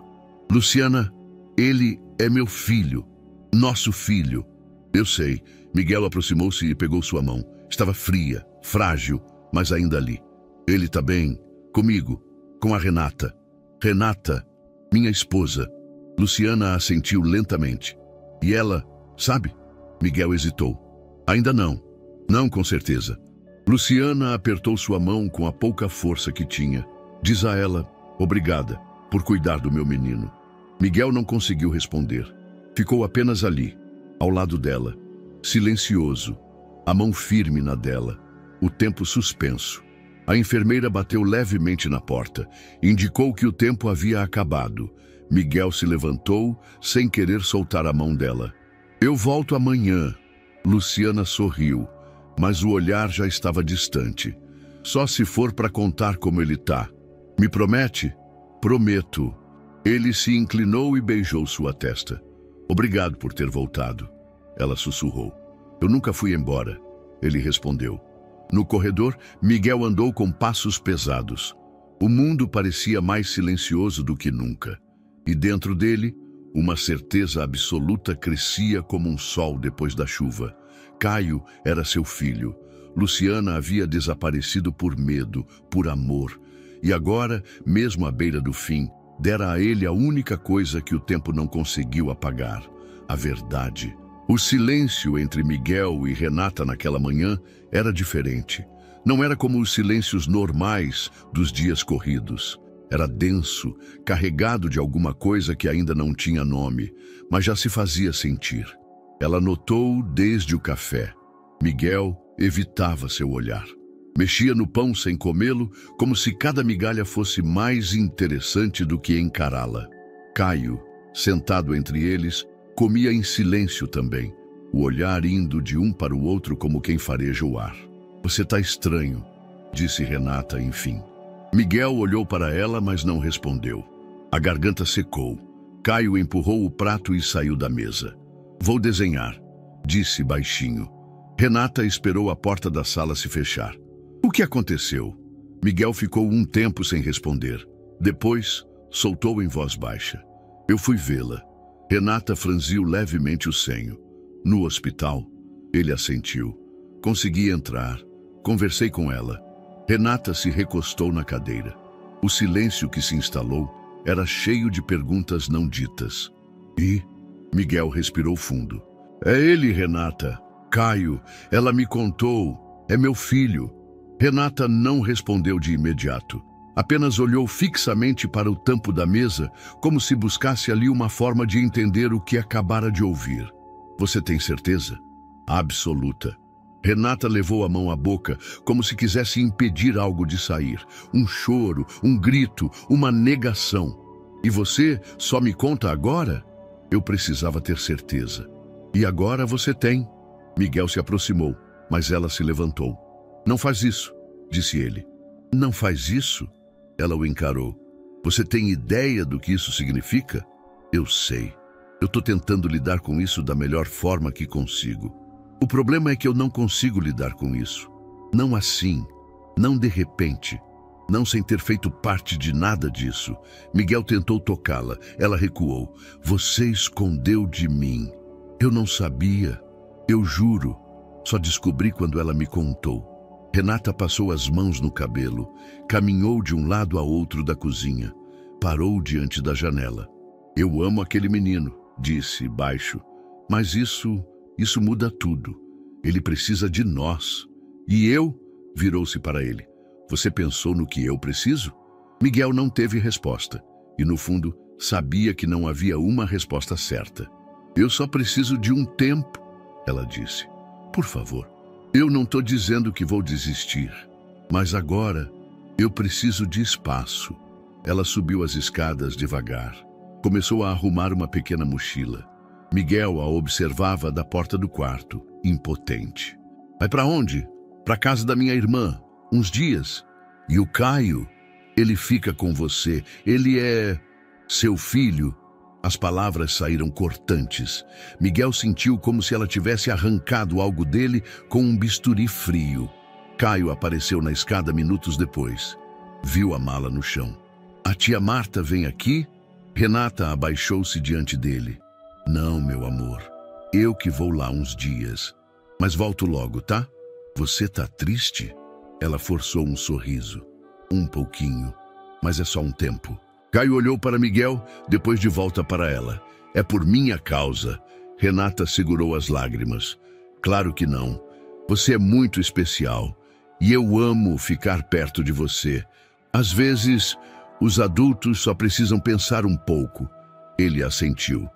Luciana, ele é meu filho. Nosso filho. Eu sei. Miguel aproximou-se e pegou sua mão. Estava fria, frágil, mas ainda ali. Ele está bem, comigo, com a Renata. Renata, minha esposa. Luciana assentiu lentamente. E ela, sabe? Miguel hesitou. Ainda não. Não, com certeza. Luciana apertou sua mão com a pouca força que tinha. Diz a ela, obrigada, por cuidar do meu menino. Miguel não conseguiu responder. Ficou apenas ali, ao lado dela, silencioso, a mão firme na dela, o tempo suspenso. A enfermeira bateu levemente na porta, indicou que o tempo havia acabado. Miguel se levantou, sem querer soltar a mão dela. Eu volto amanhã. Luciana sorriu, mas o olhar já estava distante. Só se for para contar como ele tá. Me promete? Prometo. Ele se inclinou e beijou sua testa. Obrigado por ter voltado. Ela sussurrou. Eu nunca fui embora. Ele respondeu. No corredor, Miguel andou com passos pesados. O mundo parecia mais silencioso do que nunca. E dentro dele, uma certeza absoluta crescia como um sol depois da chuva. Caio era seu filho. Luciana havia desaparecido por medo, por amor. E agora, mesmo à beira do fim, dera a ele a única coisa que o tempo não conseguiu apagar: a verdade. O silêncio entre Miguel e Renata naquela manhã era diferente. Não era como os silêncios normais dos dias corridos. Era denso, carregado de alguma coisa que ainda não tinha nome, mas já se fazia sentir. Ela notou desde o café. Miguel evitava seu olhar. Mexia no pão sem comê-lo, como se cada migalha fosse mais interessante do que encará-la. Caio, sentado entre eles, comia em silêncio também, o olhar indo de um para o outro como quem fareja o ar. Você tá estranho, disse Renata, enfim. Miguel olhou para ela, mas não respondeu. A garganta secou. Caio empurrou o prato e saiu da mesa. Vou desenhar, disse baixinho. Renata esperou a porta da sala se fechar. O que aconteceu? Miguel ficou um tempo sem responder. Depois, soltou em voz baixa. Eu fui vê-la. Renata franziu levemente o senho. No hospital, ele assentiu. Consegui entrar. Conversei com ela. Renata se recostou na cadeira. O silêncio que se instalou era cheio de perguntas não ditas. E? Miguel respirou fundo. É ele, Renata. Caio, ela me contou. É meu filho. Renata não respondeu de imediato. Apenas olhou fixamente para o tampo da mesa, como se buscasse ali uma forma de entender o que acabara de ouvir. Você tem certeza? Absoluta. Renata levou a mão à boca, como se quisesse impedir algo de sair. Um choro, um grito, uma negação. E você só me conta agora? Eu precisava ter certeza. E agora você tem. Miguel se aproximou, mas ela se levantou. Não faz isso, disse ele. Não faz isso? Ela o encarou. Você tem ideia do que isso significa? Eu sei. Eu estou tentando lidar com isso da melhor forma que consigo. O problema é que eu não consigo lidar com isso. Não assim, não de repente, não sem ter feito parte de nada disso. Miguel tentou tocá-la. Ela recuou. Você escondeu de mim. Eu não sabia. Eu juro. Só descobri quando ela me contou. Renata passou as mãos no cabelo, caminhou de um lado a outro da cozinha. Parou diante da janela. Eu amo aquele menino, disse baixo. Mas isso muda tudo. Ele precisa de nós. E eu? Virou-se para ele. Você pensou no que eu preciso? Miguel não teve resposta. E no fundo, sabia que não havia uma resposta certa. Eu só preciso de um tempo, ela disse. Por favor. Eu não estou dizendo que vou desistir. Mas agora, eu preciso de espaço. Ela subiu as escadas devagar. Começou a arrumar uma pequena mochila. Miguel a observava da porta do quarto, impotente. Vai para onde? Para casa da minha irmã. Uns dias. E o Caio? Ele fica com você. Ele é seu filho. As palavras saíram cortantes. Miguel sentiu como se ela tivesse arrancado algo dele com um bisturi frio. Caio apareceu na escada minutos depois. Viu a mala no chão. A tia Marta vem aqui? Renata abaixou-se diante dele. Não, meu amor. Eu que vou lá uns dias. Mas volto logo, tá? Você tá triste? Ela forçou um sorriso. Um pouquinho. Mas é só um tempo. Caio olhou para Miguel, depois de volta para ela. É por minha causa. Renata segurou as lágrimas. Claro que não. Você é muito especial. E eu amo ficar perto de você. Às vezes, os adultos só precisam pensar um pouco. Ele assentiu.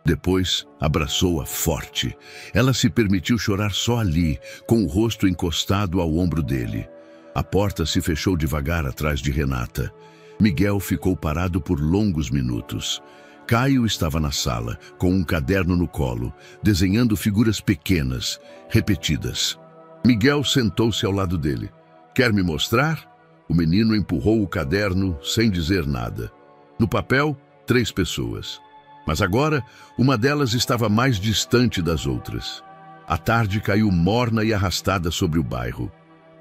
Depois, abraçou-a forte. Ela se permitiu chorar só ali, com o rosto encostado ao ombro dele. A porta se fechou devagar atrás de Renata. Miguel ficou parado por longos minutos. Caio estava na sala, com um caderno no colo, desenhando figuras pequenas, repetidas. Miguel sentou-se ao lado dele. Quer me mostrar? O menino empurrou o caderno sem dizer nada. No papel, 3 pessoas. Mas agora, uma delas estava mais distante das outras. A tarde caiu morna e arrastada sobre o bairro.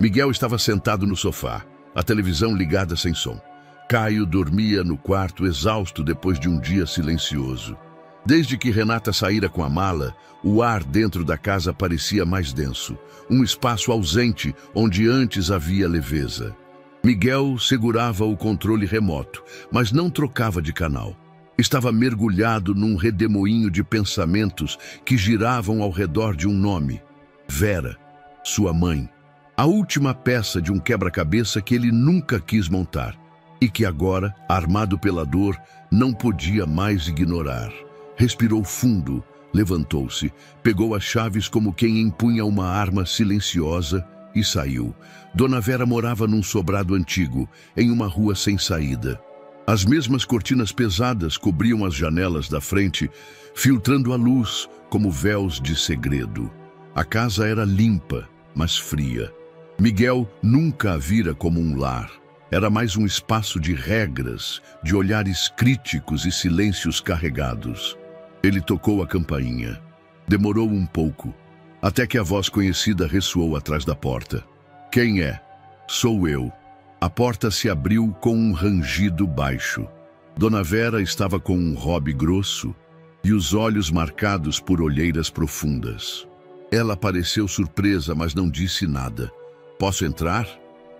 Miguel estava sentado no sofá, a televisão ligada sem som. Caio dormia no quarto exausto depois de um dia silencioso. Desde que Renata saíra com a mala, o ar dentro da casa parecia mais denso, um espaço ausente onde antes havia leveza. Miguel segurava o controle remoto, mas não trocava de canal. Estava mergulhado num redemoinho de pensamentos que giravam ao redor de um nome. Vera, sua mãe. A última peça de um quebra-cabeça que ele nunca quis montar. E que agora, armado pela dor, não podia mais ignorar. Respirou fundo, levantou-se, pegou as chaves como quem empunha uma arma silenciosa e saiu. Dona Vera morava num sobrado antigo, em uma rua sem saída. As mesmas cortinas pesadas cobriam as janelas da frente, filtrando a luz como véus de segredo. A casa era limpa, mas fria. Miguel nunca a vira como um lar. Era mais um espaço de regras, de olhares críticos e silêncios carregados. Ele tocou a campainha. Demorou um pouco, até que a voz conhecida ressoou atrás da porta. Quem é? Sou eu. A porta se abriu com um rangido baixo. Dona Vera estava com um robe grosso e os olhos marcados por olheiras profundas. Ela pareceu surpresa, mas não disse nada. Posso entrar?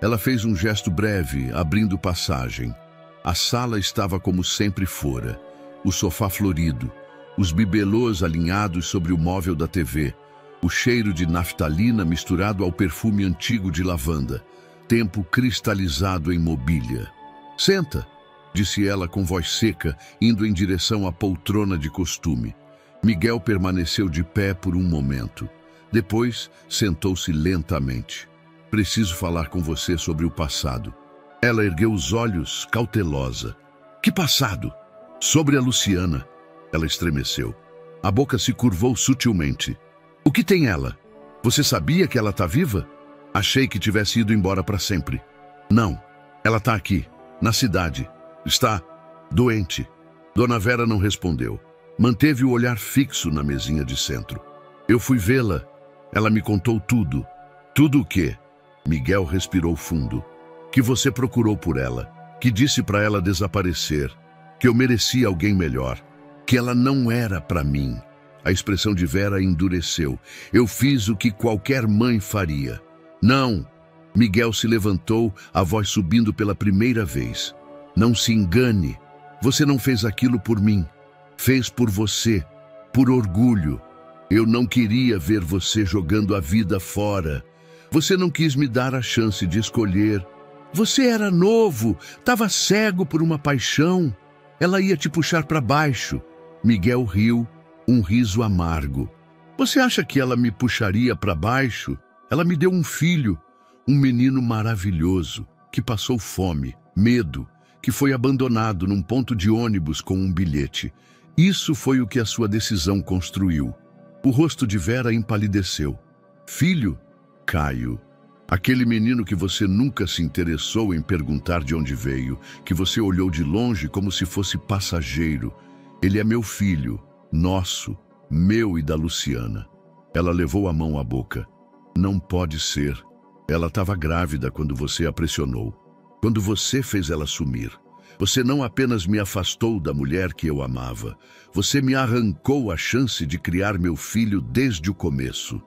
Ela fez um gesto breve, abrindo passagem. A sala estava como sempre fora. O sofá florido, os bibelôs alinhados sobre o móvel da TV, o cheiro de naftalina misturado ao perfume antigo de lavanda, tempo cristalizado em mobília. Senta, disse ela com voz seca, indo em direção à poltrona de costume. Miguel permaneceu de pé por um momento. Depois, sentou-se lentamente. Preciso falar com você sobre o passado. Ela ergueu os olhos, cautelosa. Que passado? Sobre a Luciana. Ela estremeceu. A boca se curvou sutilmente. O que tem ela? Você sabia que ela está viva? Achei que tivesse ido embora para sempre. Não, ela está aqui, na cidade. Está doente. Dona Vera não respondeu. Manteve o olhar fixo na mesinha de centro. Eu fui vê-la. Ela me contou tudo. Tudo o quê? Miguel respirou fundo. Que você procurou por ela. Que disse para ela desaparecer. Que eu merecia alguém melhor. Que ela não era para mim. A expressão de Vera endureceu. Eu fiz o que qualquer mãe faria. Não. Miguel se levantou, a voz subindo pela primeira vez. Não se engane. Você não fez aquilo por mim. Fez por você. Por orgulho. Eu não queria ver você jogando a vida fora. Você não quis me dar a chance de escolher. Você era novo, estava cego por uma paixão. Ela ia te puxar para baixo. Miguel riu, um riso amargo. Você acha que ela me puxaria para baixo? Ela me deu um filho, um menino maravilhoso, que passou fome, medo, que foi abandonado num ponto de ônibus com um bilhete. Isso foi o que a sua decisão construiu. O rosto de Vera empalideceu. Filho? Caio. Aquele menino que você nunca se interessou em perguntar de onde veio, que você olhou de longe como se fosse passageiro. Ele é meu filho, nosso, meu e da Luciana. Ela levou a mão à boca. Não pode ser. Ela estava grávida quando você a pressionou. Quando você fez ela sumir. Você não apenas me afastou da mulher que eu amava. Você me arrancou a chance de criar meu filho desde o começo.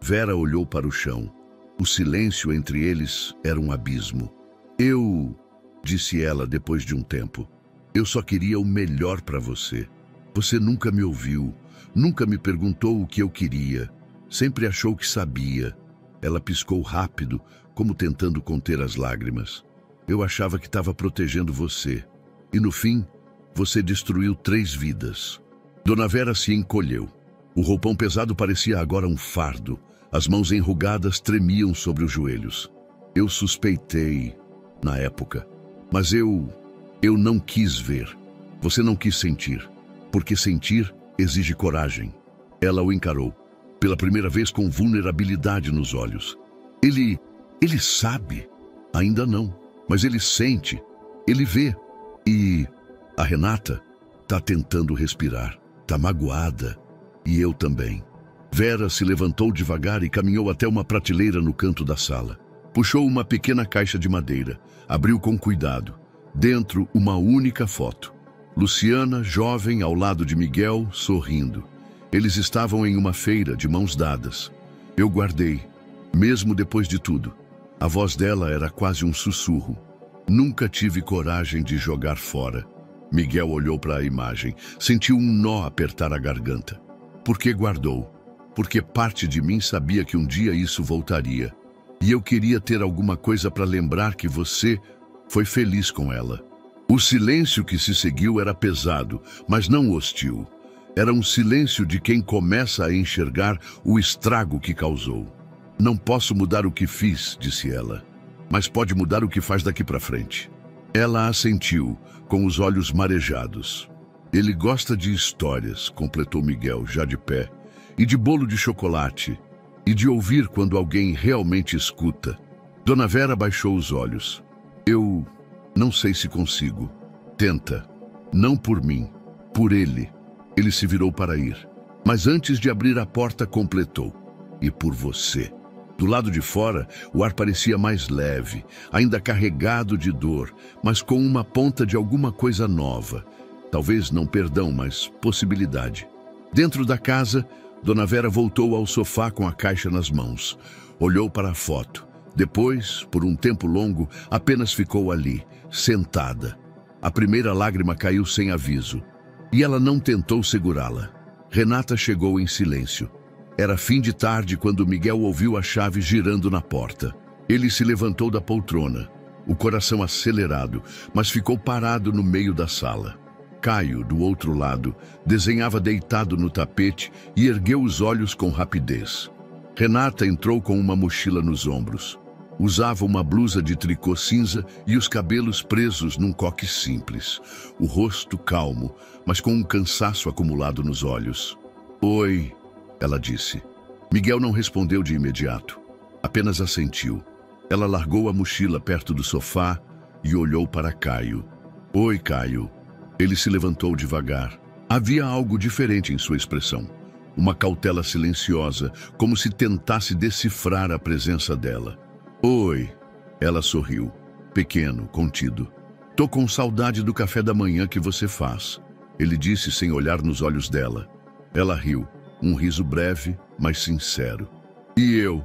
Vera olhou para o chão. O silêncio entre eles era um abismo. Disse ela depois de um tempo. Eu só queria o melhor para você. Você nunca me ouviu, nunca me perguntou o que eu queria. Sempre achou que sabia. Ela piscou rápido, como tentando conter as lágrimas. Eu achava que estava protegendo você. E no fim, você destruiu 3 vidas. Dona Vera se encolheu. O roupão pesado parecia agora um fardo. As mãos enrugadas tremiam sobre os joelhos. Eu suspeitei, na época. Mas eu não quis ver. Você não quis sentir. Porque sentir exige coragem. Ela o encarou. Pela primeira vez com vulnerabilidade nos olhos. Ele sabe. Ainda não. Mas ele sente. Ele vê. E a Renata tá tentando respirar. Tá magoada. E eu também. Vera se levantou devagar e caminhou até uma prateleira no canto da sala. Puxou uma pequena caixa de madeira. Abriu com cuidado. Dentro, uma única foto. Luciana, jovem, ao lado de Miguel, sorrindo. Eles estavam em uma feira, de mãos dadas. Eu guardei, mesmo depois de tudo. A voz dela era quase um sussurro. Nunca tive coragem de jogar fora. Miguel olhou para a imagem. Sentiu um nó apertar a garganta. Por que guardou? Porque parte de mim sabia que um dia isso voltaria. E eu queria ter alguma coisa para lembrar que você foi feliz com ela. O silêncio que se seguiu era pesado, mas não hostil. Era um silêncio de quem começa a enxergar o estrago que causou. Não posso mudar o que fiz, disse ela, mas pode mudar o que faz daqui para frente. Ela assentiu, com os olhos marejados. Ele gosta de histórias, completou Miguel, já de pé, e de bolo de chocolate, e de ouvir quando alguém realmente escuta. Dona Vera baixou os olhos. Não sei se consigo. Tenta. Não por mim, por ele. Ele se virou para ir. Mas antes de abrir a porta, completou. E por você. Do lado de fora, o ar parecia mais leve, ainda carregado de dor, mas com uma ponta de alguma coisa nova. Talvez não perdão, mas possibilidade. Dentro da casa, Dona Vera voltou ao sofá com a caixa nas mãos. Olhou para a foto. Depois, por um tempo longo, apenas ficou ali, sentada. A primeira lágrima caiu sem aviso. E ela não tentou segurá-la. Renata chegou em silêncio. Era fim de tarde quando Miguel ouviu a chave girando na porta. Ele se levantou da poltrona, o coração acelerado, mas ficou parado no meio da sala. Caio, do outro lado, desenhava deitado no tapete e ergueu os olhos com rapidez. Renata entrou com uma mochila nos ombros. Usava uma blusa de tricô cinza e os cabelos presos num coque simples. O rosto calmo, mas com um cansaço acumulado nos olhos. "Oi", ela disse. Miguel não respondeu de imediato. Apenas assentiu. Ela largou a mochila perto do sofá e olhou para Caio. "Oi, Caio." Ele se levantou devagar. Havia algo diferente em sua expressão. Uma cautela silenciosa, como se tentasse decifrar a presença dela. "Oi." Ela sorriu, pequeno, contido. "Tô com saudade do café da manhã que você faz", ele disse sem olhar nos olhos dela. Ela riu, um riso breve, mas sincero. "E eu?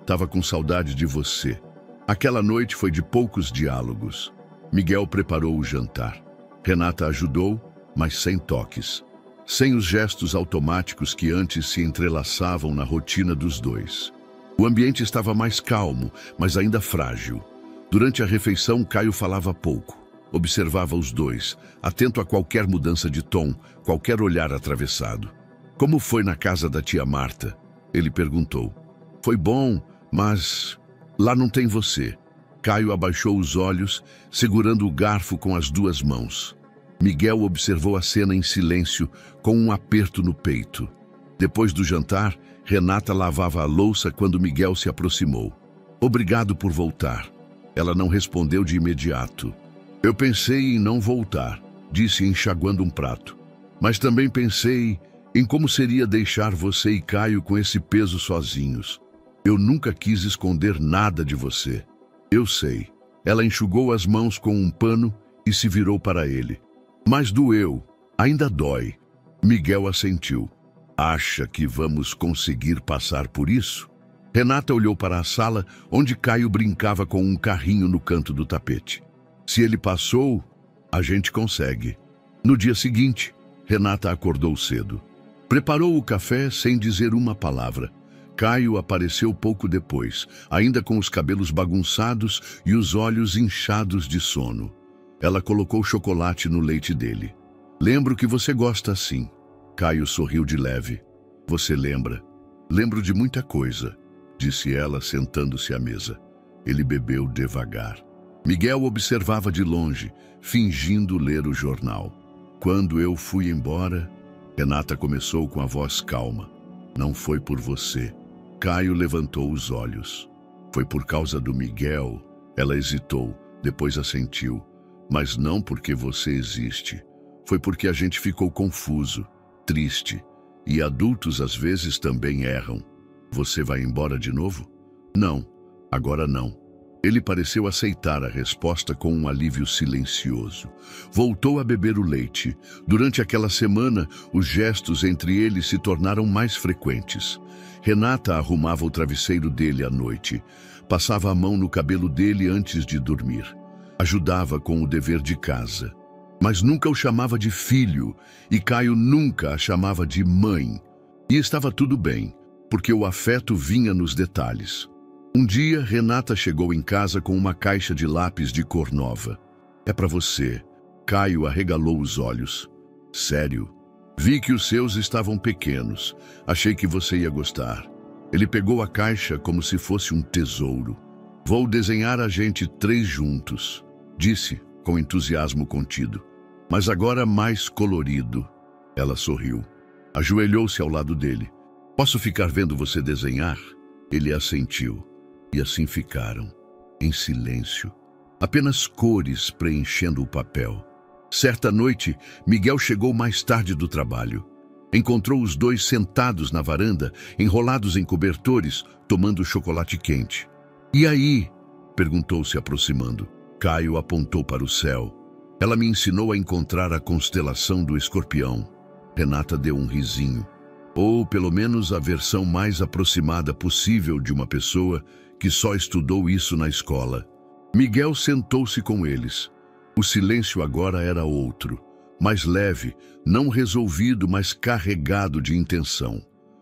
Tava com saudade de você." Aquela noite foi de poucos diálogos. Miguel preparou o jantar. Renata ajudou, mas sem toques. Sem os gestos automáticos que antes se entrelaçavam na rotina dos dois. O ambiente estava mais calmo, mas ainda frágil. Durante a refeição, Caio falava pouco. Observava os dois, atento a qualquer mudança de tom, qualquer olhar atravessado. "Como foi na casa da tia Marta?" ele perguntou. "Foi bom, mas lá não tem você." Caio abaixou os olhos, segurando o garfo com as duas mãos. Miguel observou a cena em silêncio, com um aperto no peito. Depois do jantar, Renata lavava a louça quando Miguel se aproximou. "Obrigado por voltar." Ela não respondeu de imediato. "Eu pensei em não voltar", disse enxaguando um prato. "Mas também pensei em como seria deixar você e Caio com esse peso sozinhos. Eu nunca quis esconder nada de você." "Eu sei." Ela enxugou as mãos com um pano e se virou para ele. "Mas doeu. Ainda dói." Miguel assentiu. "Acha que vamos conseguir passar por isso?" Renata olhou para a sala, onde Caio brincava com um carrinho no canto do tapete. "Se ele passou, a gente consegue." No dia seguinte, Renata acordou cedo. Preparou o café sem dizer uma palavra. Caio apareceu pouco depois, ainda com os cabelos bagunçados e os olhos inchados de sono. Ela colocou chocolate no leite dele. "Lembro que você gosta assim." Caio sorriu de leve. "Você lembra?" "Lembro de muita coisa", disse ela, sentando-se à mesa. Ele bebeu devagar. Miguel observava de longe, fingindo ler o jornal. "Quando eu fui embora", Renata começou com a voz calma. "Não foi por você." Caio levantou os olhos. "Foi por causa do Miguel." Ela hesitou, depois assentiu. "Mas não porque você existe. Foi porque a gente ficou confuso, triste. E adultos às vezes também erram." "Você vai embora de novo?" "Não, agora não." Ele pareceu aceitar a resposta com um alívio silencioso. Voltou a beber o leite. Durante aquela semana, os gestos entre eles se tornaram mais frequentes. Renata arrumava o travesseiro dele à noite. Passava a mão no cabelo dele antes de dormir. Ajudava com o dever de casa. Mas nunca o chamava de filho, e Caio nunca a chamava de mãe. E estava tudo bem, porque o afeto vinha nos detalhes. Um dia, Renata chegou em casa com uma caixa de lápis de cor nova. "É para você." Caio arregalou os olhos. "Sério? Vi que os seus estavam pequenos. Achei que você ia gostar." Ele pegou a caixa como se fosse um tesouro. "Vou desenhar a gente 3 juntos", disse, com entusiasmo contido. "Mas agora mais colorido." Ela sorriu. Ajoelhou-se ao lado dele. "Posso ficar vendo você desenhar?" Ele assentiu. E assim ficaram, em silêncio. apenas cores preenchendo o papel. Certa noite, Miguel chegou mais tarde do trabalho. Encontrou os dois sentados na varanda, enrolados em cobertores, tomando chocolate quente. "E aí?" perguntou se aproximando. Caio apontou para o céu. "Ela me ensinou a encontrar a constelação do Escorpião." Renata deu um risinho. Ou, pelo menos, a versão mais aproximada possível de uma pessoa que só estudou isso na escola. Miguel sentou-se com eles. O silêncio agora era outro, mais leve, não resolvido, mas carregado de intenção.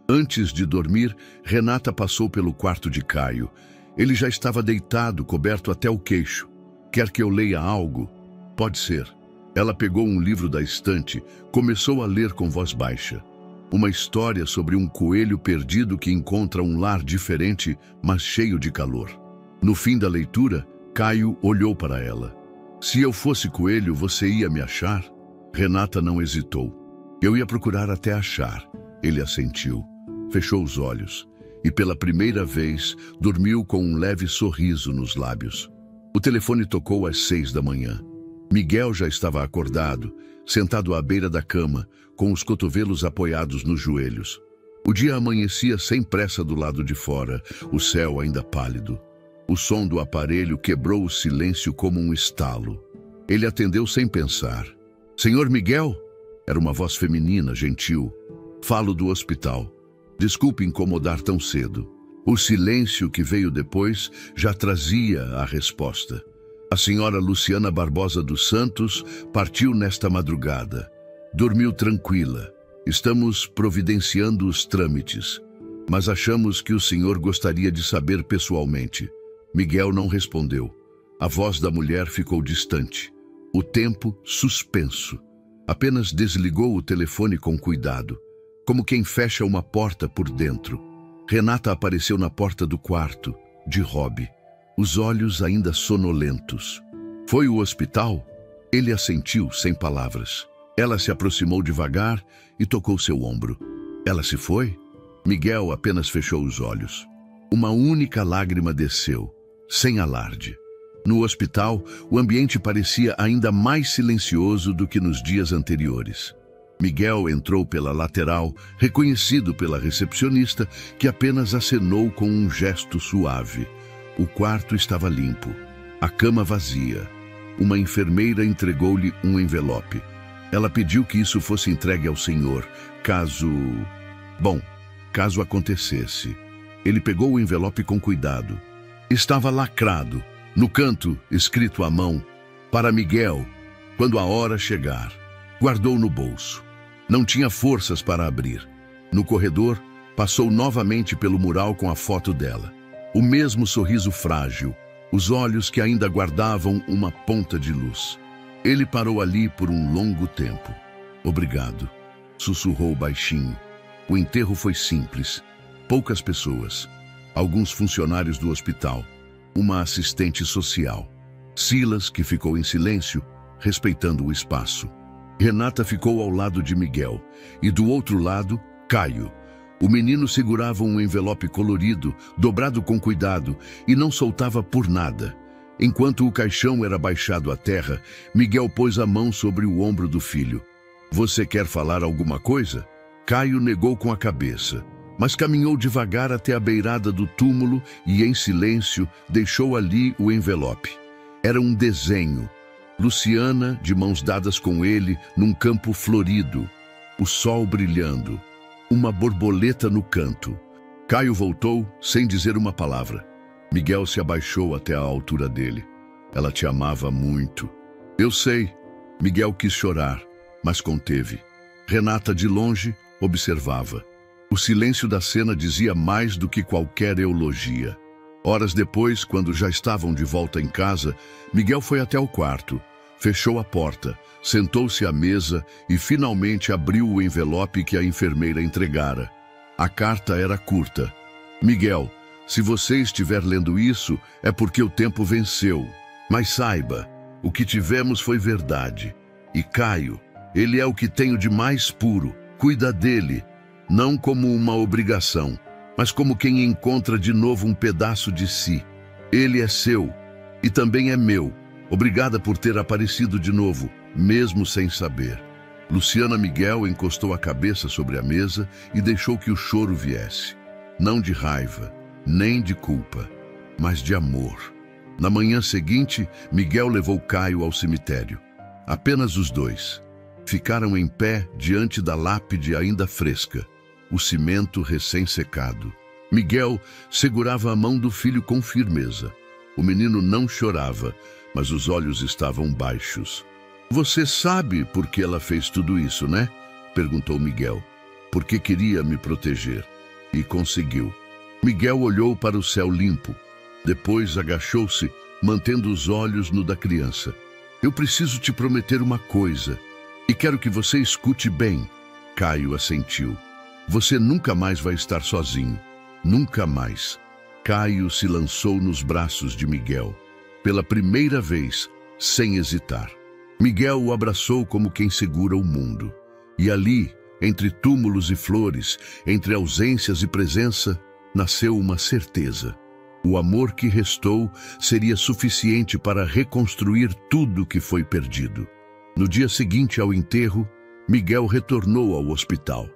Antes de dormir, Renata passou pelo quarto de Caio. Ele já estava deitado, coberto até o queixo. "Quer que eu leia algo?" "Pode ser." Ela pegou um livro da estante, começou a ler com voz baixa. Uma história sobre um coelho perdido que encontra um lar diferente, mas cheio de calor. No fim da leitura, Caio olhou para ela. "Se eu fosse coelho, você ia me achar?" Renata não hesitou. "Eu ia procurar até achar." Ele assentiu, fechou os olhos e, pela primeira vez, dormiu com um leve sorriso nos lábios. O telefone tocou às 6 da manhã. Miguel já estava acordado, sentado à beira da cama, com os cotovelos apoiados nos joelhos. O dia amanhecia sem pressa do lado de fora, o céu ainda pálido. O som do aparelho quebrou o silêncio como um estalo. Ele atendeu sem pensar. "Senhor Miguel?" Era uma voz feminina, gentil. "Falo do hospital. Desculpe incomodar tão cedo." O silêncio que veio depois já trazia a resposta. "A senhora Luciana Barbosa dos Santos partiu nesta madrugada. Dormiu tranquila. Estamos providenciando os trâmites, mas achamos que o senhor gostaria de saber pessoalmente." Miguel não respondeu. A voz da mulher ficou distante. O tempo suspenso. Apenas desligou o telefone com cuidado, como quem fecha uma porta por dentro. Renata apareceu na porta do quarto, de hobby, os olhos ainda sonolentos. "Foi o hospital?" Ele assentiu sem palavras. Ela se aproximou devagar e tocou seu ombro. "Ela se foi?" Miguel apenas fechou os olhos. Uma única lágrima desceu, sem alarde. No hospital, o ambiente parecia ainda mais silencioso do que nos dias anteriores. Miguel entrou pela lateral, reconhecido pela recepcionista, que apenas acenou com um gesto suave. O quarto estava limpo, a cama vazia. Uma enfermeira entregou-lhe um envelope. Ela pediu que isso fosse entregue ao senhor, caso acontecesse. Ele pegou o envelope com cuidado. Estava lacrado, no canto, escrito à mão, "Para Miguel, quando a hora chegar." Guardou no bolso. Não tinha forças para abrir. No corredor, passou novamente pelo mural com a foto dela. O mesmo sorriso frágil, os olhos que ainda guardavam uma ponta de luz. Ele parou ali por um longo tempo. "Obrigado", sussurrou baixinho. O enterro foi simples. Poucas pessoas. Alguns funcionários do hospital. Uma assistente social. Silas, que ficou em silêncio, respeitando o espaço. Renata ficou ao lado de Miguel, e do outro lado, Caio. O menino segurava um envelope colorido, dobrado com cuidado, e não soltava por nada. Enquanto o caixão era baixado à terra, Miguel pôs a mão sobre o ombro do filho. "Você quer falar alguma coisa?" Caio negou com a cabeça, mas caminhou devagar até a beirada do túmulo e, em silêncio, deixou ali o envelope. Era um desenho. Luciana, de mãos dadas com ele, num campo florido. O sol brilhando. Uma borboleta no canto. Caio voltou, sem dizer uma palavra. Miguel se abaixou até a altura dele. "Ela te amava muito." "Eu sei." Miguel quis chorar, mas conteve. Renata, de longe, observava. O silêncio da cena dizia mais do que qualquer eulogia. Horas depois, quando já estavam de volta em casa, Miguel foi até o quarto, fechou a porta, sentou-se à mesa e finalmente abriu o envelope que a enfermeira entregara. A carta era curta. "Miguel, se você estiver lendo isso, é porque o tempo venceu. Mas saiba, o que tivemos foi verdade. E Caio, ele é o que tenho de mais puro. Cuida dele, não como uma obrigação, mas como quem encontra de novo um pedaço de si. Ele é seu e também é meu, Obrigada por ter aparecido de novo, mesmo sem saber. Luciana Miguel encostou a cabeça sobre a mesa e deixou que o choro viesse. Não de raiva, nem de culpa, mas de amor. Na manhã seguinte, Miguel levou Caio ao cemitério. Apenas os dois. Ficaram em pé diante da lápide ainda fresca, o cimento recém-secado. Miguel segurava a mão do filho com firmeza. O menino não chorava, mas os olhos estavam baixos. Você sabe por que ela fez tudo isso, né? Perguntou Miguel. Porque queria me proteger. E conseguiu. Miguel olhou para o céu limpo. Depois agachou-se, mantendo os olhos no da criança. Eu preciso te prometer uma coisa, e quero que você escute bem. Caio assentiu. Você nunca mais vai estar sozinho. Nunca mais. Caio se lançou nos braços de Miguel. Pela primeira vez, sem hesitar. Miguel o abraçou como quem segura o mundo. E ali, entre túmulos e flores, entre ausências e presença, nasceu uma certeza. O amor que restou seria suficiente para reconstruir tudo que foi perdido. No dia seguinte ao enterro, Miguel retornou ao hospital.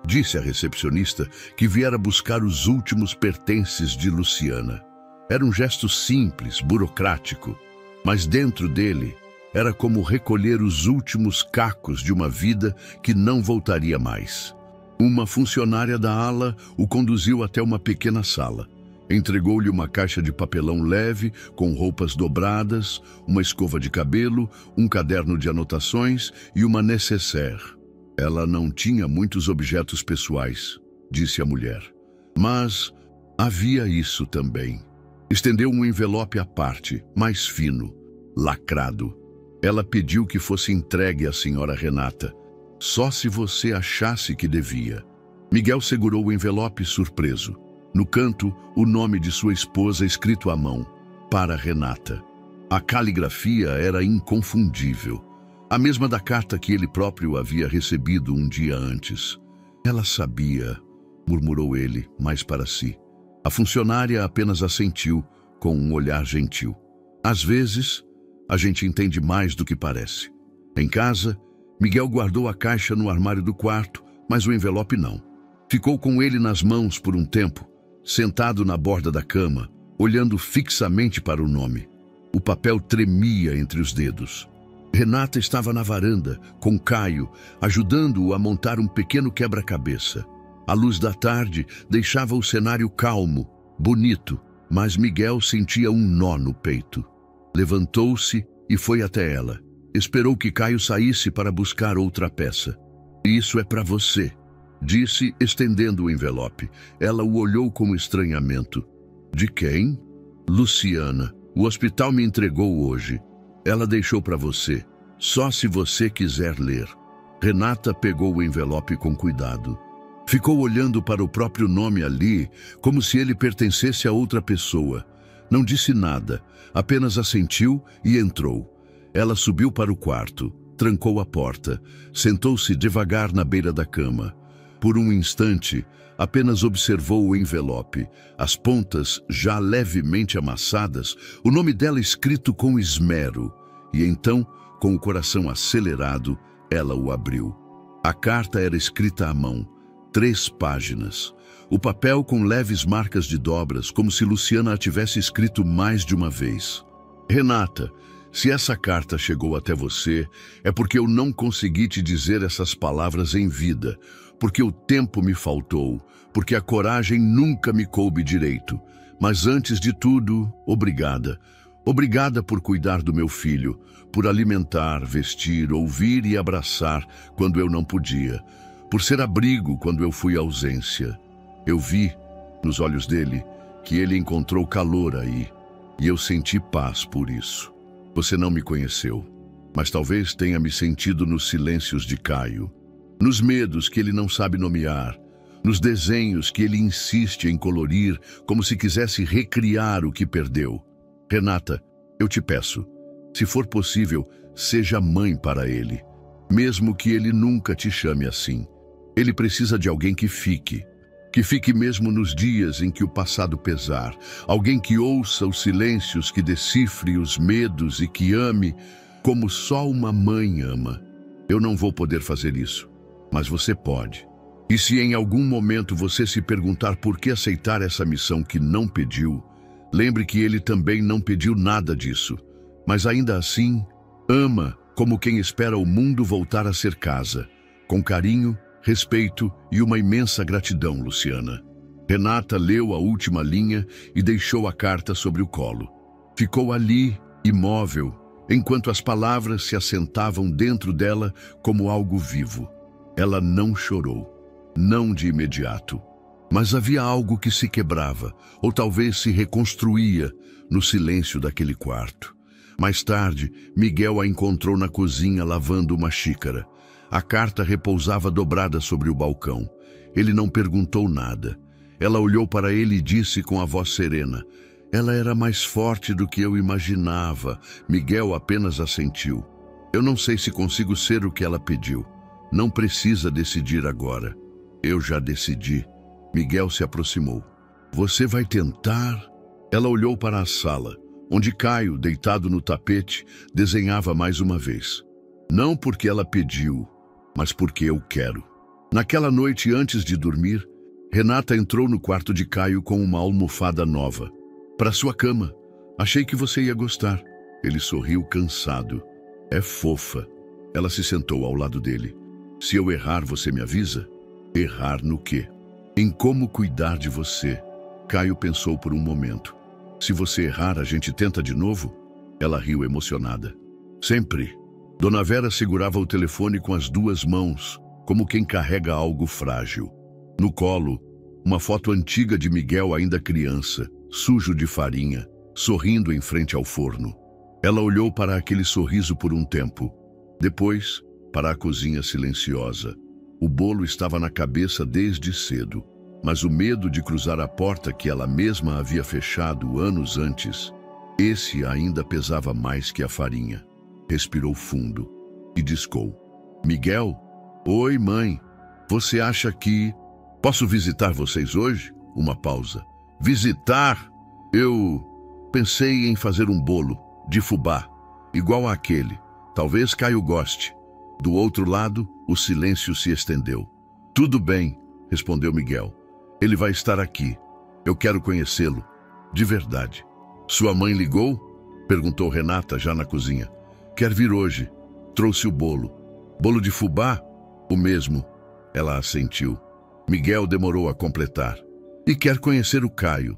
Disse à recepcionista que viera buscar os últimos pertences de Luciana. Era um gesto simples, burocrático, mas dentro dele era como recolher os últimos cacos de uma vida que não voltaria mais. Uma funcionária da ala o conduziu até uma pequena sala. Entregou-lhe uma caixa de papelão leve, com roupas dobradas, uma escova de cabelo, um caderno de anotações e uma nécessaire. Ela não tinha muitos objetos pessoais, disse a mulher. Mas havia isso também. Estendeu um envelope à parte, mais fino, lacrado. Ela pediu que fosse entregue à senhora Renata, só se você achasse que devia. Miguel segurou o envelope surpreso. No canto, o nome de sua esposa escrito à mão, para Renata. A caligrafia era inconfundível, a mesma da carta que ele próprio havia recebido um dia antes. Ela sabia, murmurou ele, mais para si. A funcionária apenas assentiu, com um olhar gentil. Às vezes, a gente entende mais do que parece. Em casa, Miguel guardou a caixa no armário do quarto, mas o envelope não. Ficou com ele nas mãos por um tempo, sentado na borda da cama, olhando fixamente para o nome. O papel tremia entre os dedos. Renata estava na varanda, com Caio, ajudando-o a montar um pequeno quebra-cabeça. A luz da tarde deixava o cenário calmo, bonito, mas Miguel sentia um nó no peito. Levantou-se e foi até ela. Esperou que Caio saísse para buscar outra peça. Isso é para você, disse, estendendo o envelope. Ela o olhou com estranhamento. De quem? Luciana. O hospital me entregou hoje. Ela deixou para você, só se você quiser ler. Renata pegou o envelope com cuidado. Ficou olhando para o próprio nome ali, como se ele pertencesse a outra pessoa. Não disse nada, apenas assentiu e entrou. Ela subiu para o quarto, trancou a porta, sentou-se devagar na beira da cama. Por um instante, apenas observou o envelope, as pontas já levemente amassadas, o nome dela escrito com esmero. E então, com o coração acelerado, ela o abriu. A carta era escrita à mão, 3 páginas. O papel com leves marcas de dobras, como se Luciana a tivesse escrito mais de uma vez. Renata, se essa carta chegou até você, é porque eu não consegui te dizer essas palavras em vida, porque o tempo me faltou, porque a coragem nunca me coube direito. Mas antes de tudo, obrigada. Obrigada por cuidar do meu filho, por alimentar, vestir, ouvir e abraçar quando eu não podia, por ser abrigo quando eu fui ausência. Eu vi, nos olhos dele, que ele encontrou calor aí, e eu senti paz por isso. Você não me conheceu, mas talvez tenha me sentido nos silêncios de Caio, nos medos que ele não sabe nomear, nos desenhos que ele insiste em colorir como se quisesse recriar o que perdeu. Renata, eu te peço, se for possível, seja mãe para ele, mesmo que ele nunca te chame assim. Ele precisa de alguém que fique. que fique mesmo nos dias em que o passado pesar. Alguém que ouça os silêncios, que decifre os medos e que ame como só uma mãe ama. Eu não vou poder fazer isso, mas você pode. E se em algum momento você se perguntar por que aceitar essa missão que não pediu, lembre que ele também não pediu nada disso, mas ainda assim, ama como quem espera o mundo voltar a ser casa, com carinho, respeito e uma imensa gratidão, Luciana. Renata leu a última linha e deixou a carta sobre o colo. Ficou ali, imóvel, enquanto as palavras se assentavam dentro dela como algo vivo. Ela não chorou, não de imediato, mas havia algo que se quebrava, ou talvez se reconstruía, no silêncio daquele quarto. Mais tarde, Miguel a encontrou na cozinha lavando uma xícara. A carta repousava dobrada sobre o balcão. Ele não perguntou nada. Ela olhou para ele e disse com a voz serena: "Ela era mais forte do que eu imaginava." Miguel apenas assentiu. "Eu não sei se consigo ser o que ela pediu. Não precisa decidir agora." "Eu já decidi." Miguel se aproximou. "Você vai tentar?" Ela olhou para a sala, onde Caio, deitado no tapete, desenhava mais uma vez. "Não porque ela pediu, mas porque eu quero." Naquela noite, antes de dormir, Renata entrou no quarto de Caio com uma almofada nova. "Para sua cama. Achei que você ia gostar." Ele sorriu cansado. "É fofa." Ela se sentou ao lado dele. "Se eu errar, você me avisa?" "Errar no quê?" "Em como cuidar de você." Caio pensou por um momento. "Se você errar, a gente tenta de novo?" Ela riu emocionada. "Sempre." Dona Vera segurava o telefone com as duas mãos, como quem carrega algo frágil. No colo, uma foto antiga de Miguel ainda criança, sujo de farinha, sorrindo em frente ao forno. Ela olhou para aquele sorriso por um tempo. Depois, para a cozinha silenciosa. O bolo estava na cabeça desde cedo, mas o medo de cruzar a porta que ela mesma havia fechado anos antes, esse ainda pesava mais que a farinha. Respirou fundo e discou: "Miguel? Oi, mãe. Você acha que... Posso visitar vocês hoje?" Uma pausa. "Visitar? Eu pensei em fazer um bolo de fubá, igual àquele. Talvez Caio goste." Do outro lado, o silêncio se estendeu. "Tudo bem", respondeu Miguel. "Ele vai estar aqui. Eu quero conhecê-lo. De verdade." "Sua mãe ligou?" perguntou Renata, já na cozinha. "Quer vir hoje. Trouxe o bolo." "Bolo de fubá?" "O mesmo." Ela assentiu. Miguel demorou a completar. "E quer conhecer o Caio."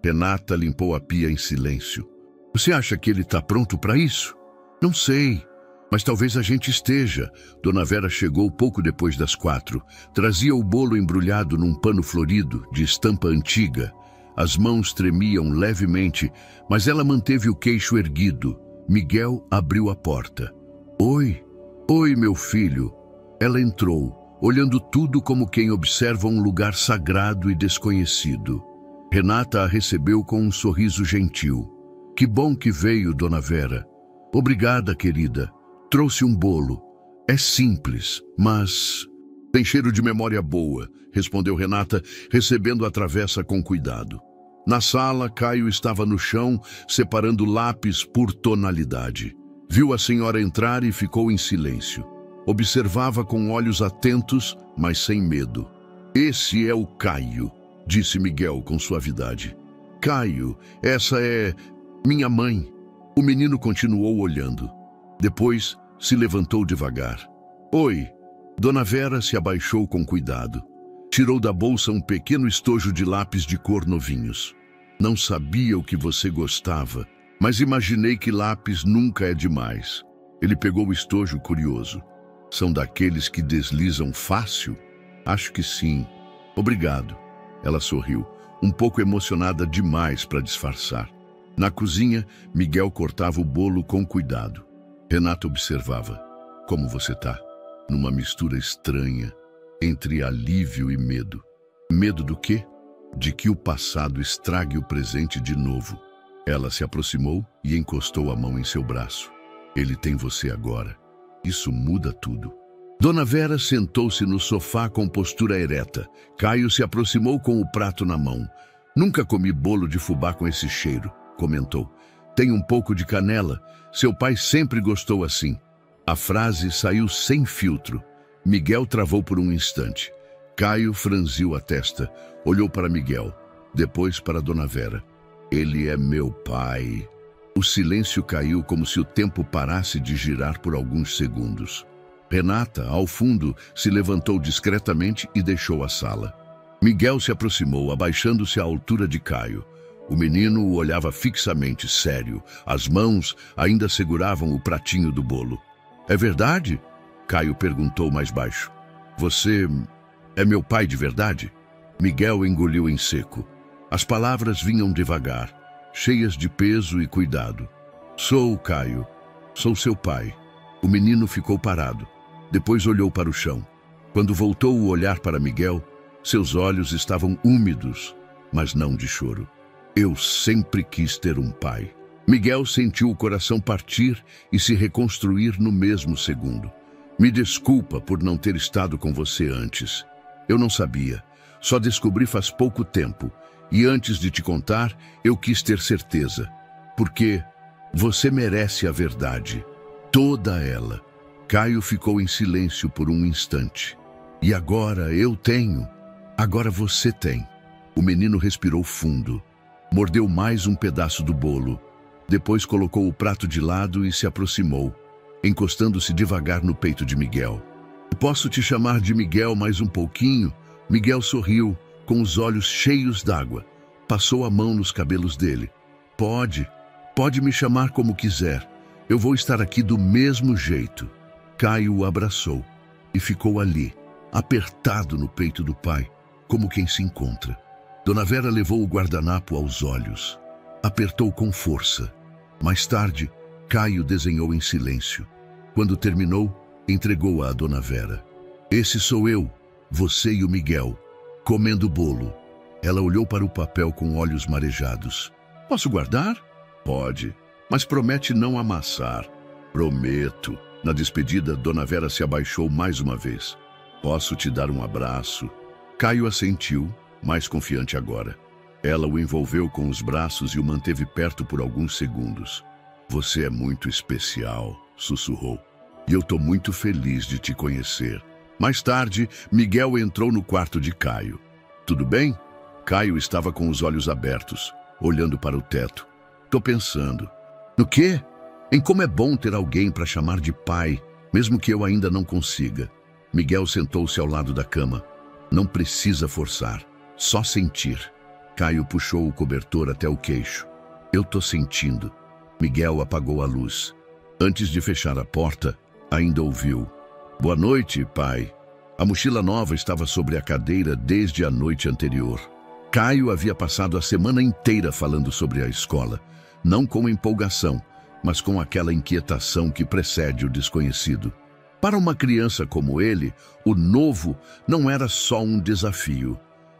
Renata limpou a pia em silêncio. "Você acha que ele está pronto para isso?" "Não sei, mas talvez a gente esteja." Dona Vera chegou pouco depois das 4. Trazia o bolo embrulhado num pano florido, de estampa antiga. As mãos tremiam levemente, mas ela manteve o queixo erguido. Miguel abriu a porta. "Oi, oi, meu filho." Ela entrou, olhando tudo como quem observa um lugar sagrado e desconhecido. Renata a recebeu com um sorriso gentil. "Que bom que veio, Dona Vera." "Obrigada, querida. Trouxe um bolo. É simples, mas... tem cheiro de memória boa", respondeu Renata, recebendo a travessa com cuidado. Na sala, Caio estava no chão, separando lápis por tonalidade. Viu a senhora entrar e ficou em silêncio. Observava com olhos atentos, mas sem medo. "Esse é o Caio", disse Miguel com suavidade. "Caio, essa é minha mãe." O menino continuou olhando. Depois, se levantou devagar. "Oi." Dona Vera se abaixou com cuidado. Tirou da bolsa um pequeno estojo de lápis de cor novinhos. "Não sabia o que você gostava, mas imaginei que lápis nunca é demais." Ele pegou o estojo curioso. "São daqueles que deslizam fácil?" "Acho que sim." "Obrigado." Ela sorriu, um pouco emocionada demais para disfarçar. Na cozinha, Miguel cortava o bolo com cuidado. Renata observava. "Como você tá?" Numa mistura estranha entre alívio e medo. Medo do quê? De que o passado estrague o presente de novo. Ela se aproximou e encostou a mão em seu braço. "Ele tem você agora. Isso muda tudo." Dona Vera sentou-se no sofá com postura ereta. Caio se aproximou com o prato na mão. Nunca comi bolo de fubá com esse cheiro, comentou. Tem um pouco de canela. Seu pai sempre gostou assim. A frase saiu sem filtro. Miguel travou por um instante. Caio franziu a testa, olhou para Miguel, depois para Dona Vera. Ele é meu pai. O silêncio caiu como se o tempo parasse de girar por alguns segundos. Renata, ao fundo, se levantou discretamente e deixou a sala. Miguel se aproximou, abaixando-se à altura de Caio. O menino o olhava fixamente, sério. As mãos ainda seguravam o pratinho do bolo. É verdade? Caio perguntou mais baixo. Você é meu pai de verdade? Miguel engoliu em seco. As palavras vinham devagar, cheias de peso e cuidado. Sou Caio. Sou seu pai. O menino ficou parado. Depois olhou para o chão. Quando voltou o olhar para Miguel, seus olhos estavam úmidos, mas não de choro. Eu sempre quis ter um pai. Miguel sentiu o coração partir e se reconstruir no mesmo segundo. Me desculpa por não ter estado com você antes. Eu não sabia. Só descobri faz pouco tempo. E antes de te contar, eu quis ter certeza. Porque você merece a verdade. Toda ela. Caio ficou em silêncio por um instante. E agora eu tenho. Agora você tem. O menino respirou fundo. Mordeu mais um pedaço do bolo. Depois colocou o prato de lado e se aproximou, encostando-se devagar no peito de Miguel. Posso te chamar de Miguel mais um pouquinho? Miguel sorriu, com os olhos cheios d'água. Passou a mão nos cabelos dele. Pode me chamar como quiser. Eu vou estar aqui do mesmo jeito. Caio o abraçou e ficou ali, apertado no peito do pai, como quem se encontra. Dona Vera levou o guardanapo aos olhos. Apertou com força. Mais tarde, Caio desenhou em silêncio. Quando terminou, entregou-a a Dona Vera. Esse sou eu, você e o Miguel, comendo bolo. Ela olhou para o papel com olhos marejados. Posso guardar? Pode, mas promete não amassar. Prometo. Na despedida, Dona Vera se abaixou mais uma vez. Posso te dar um abraço? Caio assentiu, mais confiante agora. Ela o envolveu com os braços e o manteve perto por alguns segundos. Você é muito especial, sussurrou. E eu tô muito feliz de te conhecer. Mais tarde, Miguel entrou no quarto de Caio. Tudo bem? Caio estava com os olhos abertos, olhando para o teto. Tô pensando. No quê? Em como é bom ter alguém para chamar de pai, mesmo que eu ainda não consiga. Miguel sentou-se ao lado da cama. Não precisa forçar, só sentir. Caio puxou o cobertor até o queixo. Eu tô sentindo. Miguel apagou a luz. Antes de fechar a porta, ainda ouviu. Boa noite, pai. A mochila nova estava sobre a cadeira desde a noite anterior. Caio havia passado a semana inteira falando sobre a escola, não com empolgação, mas com aquela inquietação que precede o desconhecido. Para uma criança como ele, o novo não era só um desafio,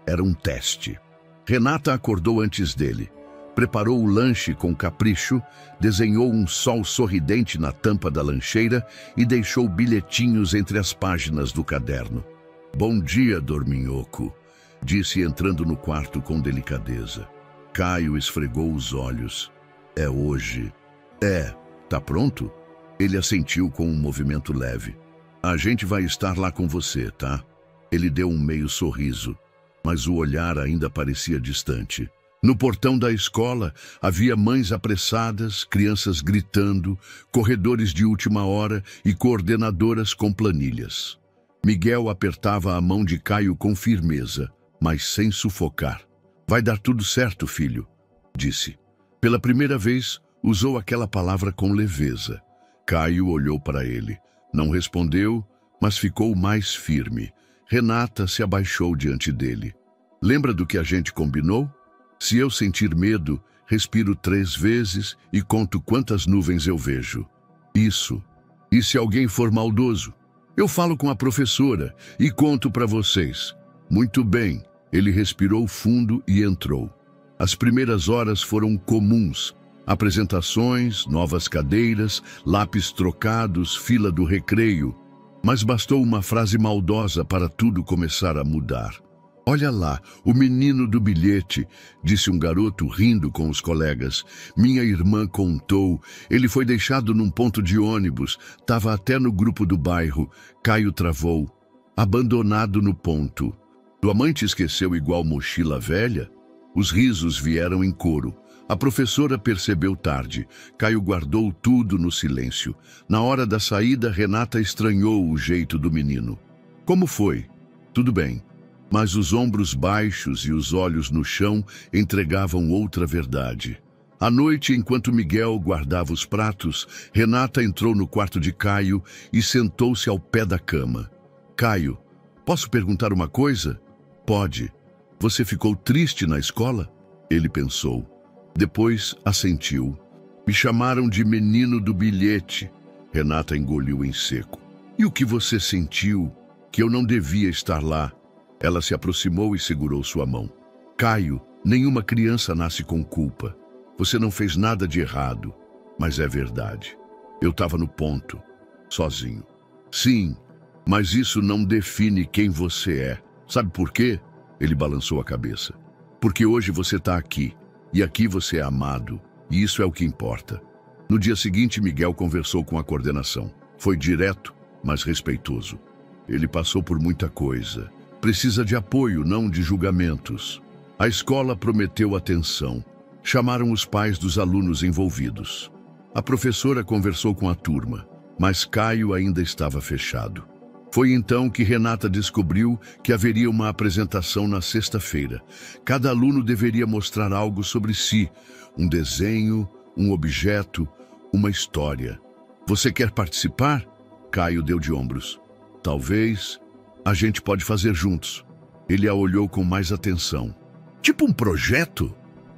era um teste. Renata acordou antes dele, preparou o lanche com capricho, desenhou um sol sorridente na tampa da lancheira e deixou bilhetinhos entre as páginas do caderno. Bom dia, dorminhoco, disse entrando no quarto com delicadeza. Caio esfregou os olhos. É hoje. Tá pronto? Ele assentiu com um movimento leve. A gente vai estar lá com você, tá? Ele deu um meio sorriso, mas o olhar ainda parecia distante. No portão da escola, havia mães apressadas, crianças gritando, corredores de última hora e coordenadoras com planilhas. Miguel apertava a mão de Caio com firmeza, mas sem sufocar. Vai dar tudo certo, filho, disse. Pela primeira vez, usou aquela palavra com leveza. Caio olhou para ele. Não respondeu, mas ficou mais firme. Renata se abaixou diante dele. Lembra do que a gente combinou? Se eu sentir medo, respiro 3 vezes e conto quantas nuvens eu vejo. Isso. E se alguém for maldoso? Eu falo com a professora e conto para vocês. Muito bem. Ele respirou fundo e entrou. As primeiras horas foram comuns. Apresentações, novas cadeiras, lápis trocados, fila do recreio. Mas bastou uma frase maldosa para tudo começar a mudar. Olha lá, o menino do bilhete, disse um garoto rindo com os colegas. Minha irmã contou, ele foi deixado num ponto de ônibus, estava até no grupo do bairro. Caio travou, abandonado no ponto. Tua mãe te esqueceu igual mochila velha? Os risos vieram em coro. A professora percebeu tarde. Caio guardou tudo no silêncio. Na hora da saída, Renata estranhou o jeito do menino. Como foi? Tudo bem. Mas os ombros baixos e os olhos no chão entregavam outra verdade. À noite, enquanto Miguel guardava os pratos, Renata entrou no quarto de Caio e sentou-se ao pé da cama. Caio, posso perguntar uma coisa? Pode. Você ficou triste na escola? Ele pensou. Depois assentiu. Me chamaram de menino do bilhete. Renata engoliu em seco. E o que você sentiu? Que eu não devia estar lá. Ela se aproximou e segurou sua mão. Caio, nenhuma criança nasce com culpa. Você não fez nada de errado, mas é verdade. Eu estava no ponto, sozinho. Sim, mas isso não define quem você é. Sabe por quê? Ele balançou a cabeça. Porque hoje você está aqui, e aqui você é amado, e isso é o que importa. No dia seguinte, Miguel conversou com a coordenação. Foi direto, mas respeitoso. Ele passou por muita coisa. Precisa de apoio, não de julgamentos. A escola prometeu atenção. Chamaram os pais dos alunos envolvidos. A professora conversou com a turma, mas Caio ainda estava fechado. Foi então que Renata descobriu que haveria uma apresentação na sexta-feira. Cada aluno deveria mostrar algo sobre si, um desenho, um objeto, uma história. Você quer participar? Caio deu de ombros. Talvez. A gente pode fazer juntos. Ele a olhou com mais atenção. Tipo um projeto?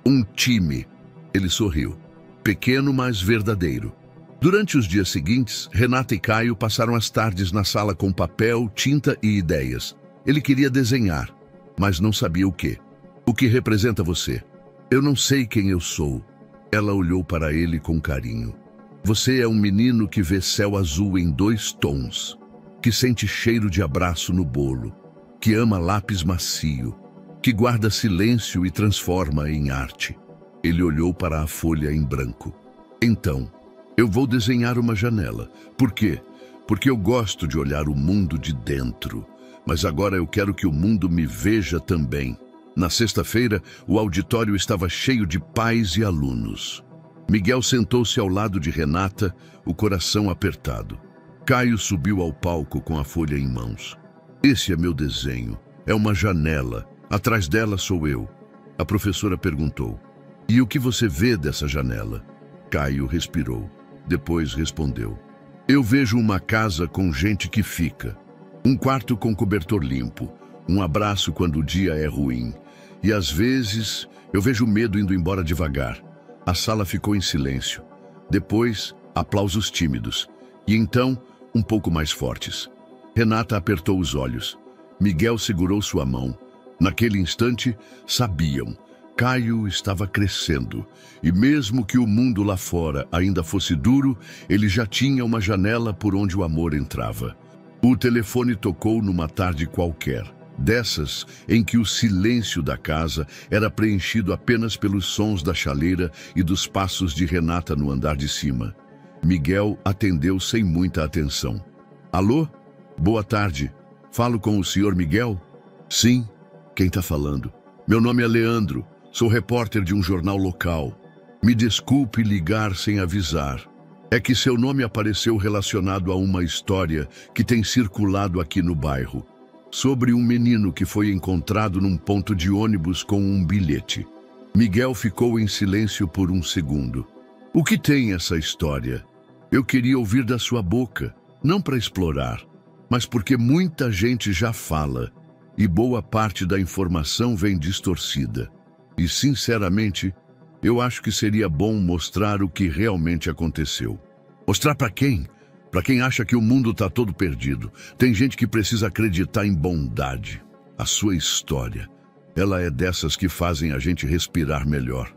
Um time. Ele sorriu. Pequeno, mas verdadeiro. Durante os dias seguintes, Renata e Caio passaram as tardes na sala com papel, tinta e ideias. Ele queria desenhar, mas não sabia o quê. O que representa você? Eu não sei quem eu sou. Ela olhou para ele com carinho. Você é um menino que vê céu azul em 2 tons. Que sente cheiro de abraço no bolo, que ama lápis macio, que guarda silêncio e transforma em arte. Ele olhou para a folha em branco. Então, eu vou desenhar uma janela. Por quê? Porque eu gosto de olhar o mundo de dentro. Mas agora eu quero que o mundo me veja também. Na sexta-feira, o auditório estava cheio de pais e alunos. Miguel sentou-se ao lado de Renata, o coração apertado. Caio subiu ao palco com a folha em mãos. Esse é meu desenho. É uma janela. Atrás dela sou eu. A professora perguntou. E o que você vê dessa janela? Caio respirou. Depois respondeu. Eu vejo uma casa com gente que fica. Um quarto com cobertor limpo. Um abraço quando o dia é ruim. E às vezes eu vejo medo indo embora devagar. A sala ficou em silêncio. Depois, aplausos tímidos. E então, um pouco mais fortes. Renata apertou os olhos. Miguel segurou sua mão. Naquele instante, sabiam. Caio estava crescendo. E mesmo que o mundo lá fora ainda fosse duro, ele já tinha uma janela por onde o amor entrava. O telefone tocou numa tarde qualquer. Dessas em que o silêncio da casa era preenchido apenas pelos sons da chaleira e dos passos de Renata no andar de cima. Miguel atendeu sem muita atenção. Alô? Boa tarde. Falo com o senhor Miguel? Sim. Quem está falando? Meu nome é Leandro. Sou repórter de um jornal local. Me desculpe ligar sem avisar. É que seu nome apareceu relacionado a uma história que tem circulado aqui no bairro. Sobre um menino que foi encontrado num ponto de ônibus com um bilhete. Miguel ficou em silêncio por um segundo. O que tem essa história? Eu queria ouvir da sua boca, não para explorar, mas porque muita gente já fala, e boa parte da informação vem distorcida. E, sinceramente, eu acho que seria bom mostrar o que realmente aconteceu. Mostrar para quem? Para quem acha que o mundo está todo perdido. Tem gente que precisa acreditar em bondade. A sua história, ela é dessas que fazem a gente respirar melhor.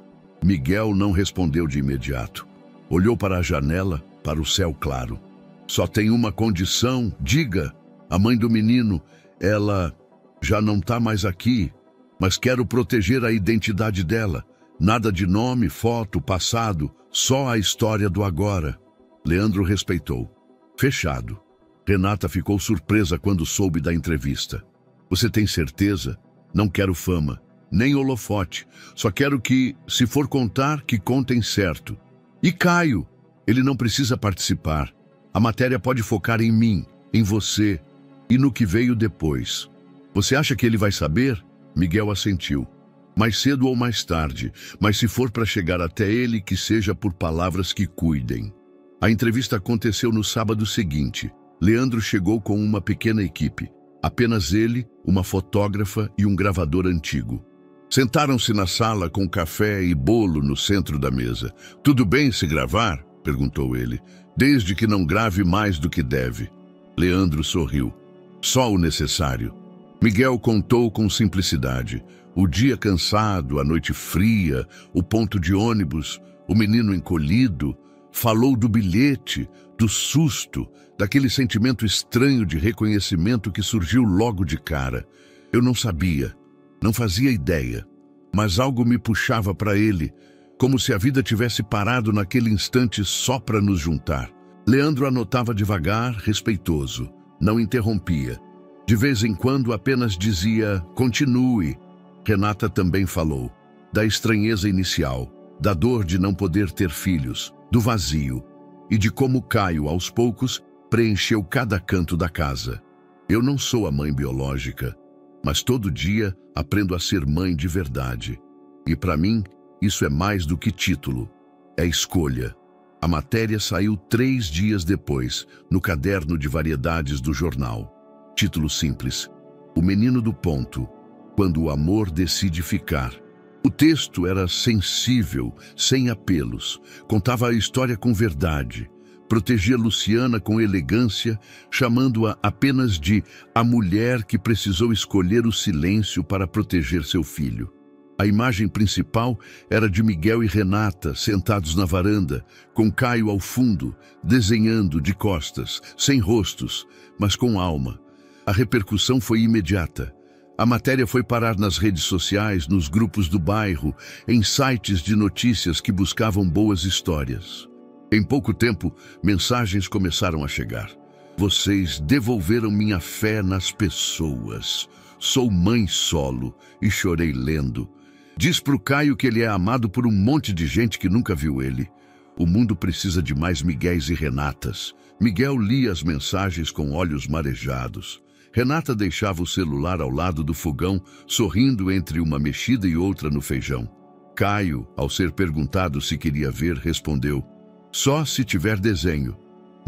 Miguel não respondeu de imediato. Olhou para a janela, para o céu claro. Só tem uma condição, diga. A mãe do menino, ela já não está mais aqui, mas quero proteger a identidade dela. Nada de nome, foto, passado, só a história do agora. Leandro respeitou. Fechado. Renata ficou surpresa quando soube da entrevista. Você tem certeza? Não quero fama, nem holofote. Só quero que, se for contar, que contem certo. E Caio, ele não precisa participar. A matéria pode focar em mim, em você e no que veio depois. Você acha que ele vai saber? Miguel assentiu. Mais cedo ou mais tarde, mas se for para chegar até ele, que seja por palavras que cuidem. A entrevista aconteceu no sábado seguinte. Leandro chegou com uma pequena equipe. Apenas ele, uma fotógrafa e um gravador antigo. Sentaram-se na sala com café e bolo no centro da mesa. Tudo bem se gravar? Perguntou ele. Desde que não grave mais do que deve. Leandro sorriu. Só o necessário. Miguel contou com simplicidade. O dia cansado, a noite fria, o ponto de ônibus, o menino encolhido. Falou do bilhete, do susto, daquele sentimento estranho de reconhecimento que surgiu logo de cara. Eu não sabia, não fazia ideia, mas algo me puxava para ele, como se a vida tivesse parado naquele instante só para nos juntar. Leandro anotava devagar, respeitoso, não interrompia. De vez em quando apenas dizia, continue. Renata também falou, da estranheza inicial, da dor de não poder ter filhos, do vazio, e de como Caio, aos poucos, preencheu cada canto da casa. Eu não sou a mãe biológica, mas todo dia aprendo a ser mãe de verdade. E para mim, isso é mais do que título, é escolha. A matéria saiu 3 dias depois, no caderno de variedades do jornal. Título simples, O Menino do Ponto, quando o amor decide ficar. O texto era sensível, sem apelos, contava a história com verdade, protegia Luciana com elegância, chamando-a apenas de a mulher que precisou escolher o silêncio para proteger seu filho. A imagem principal era de Miguel e Renata, sentados na varanda, com Caio ao fundo, desenhando de costas, sem rostos, mas com alma. A repercussão foi imediata. A matéria foi parar nas redes sociais, nos grupos do bairro, em sites de notícias que buscavam boas histórias. Em pouco tempo, mensagens começaram a chegar. Vocês devolveram minha fé nas pessoas. Sou mãe solo e chorei lendo. Diz pro Caio que ele é amado por um monte de gente que nunca viu ele. O mundo precisa de mais Miguéis e Renatas. Miguel lia as mensagens com olhos marejados. Renata deixava o celular ao lado do fogão, sorrindo entre uma mexida e outra no feijão. Caio, ao ser perguntado se queria ver, respondeu, só se tiver desenho.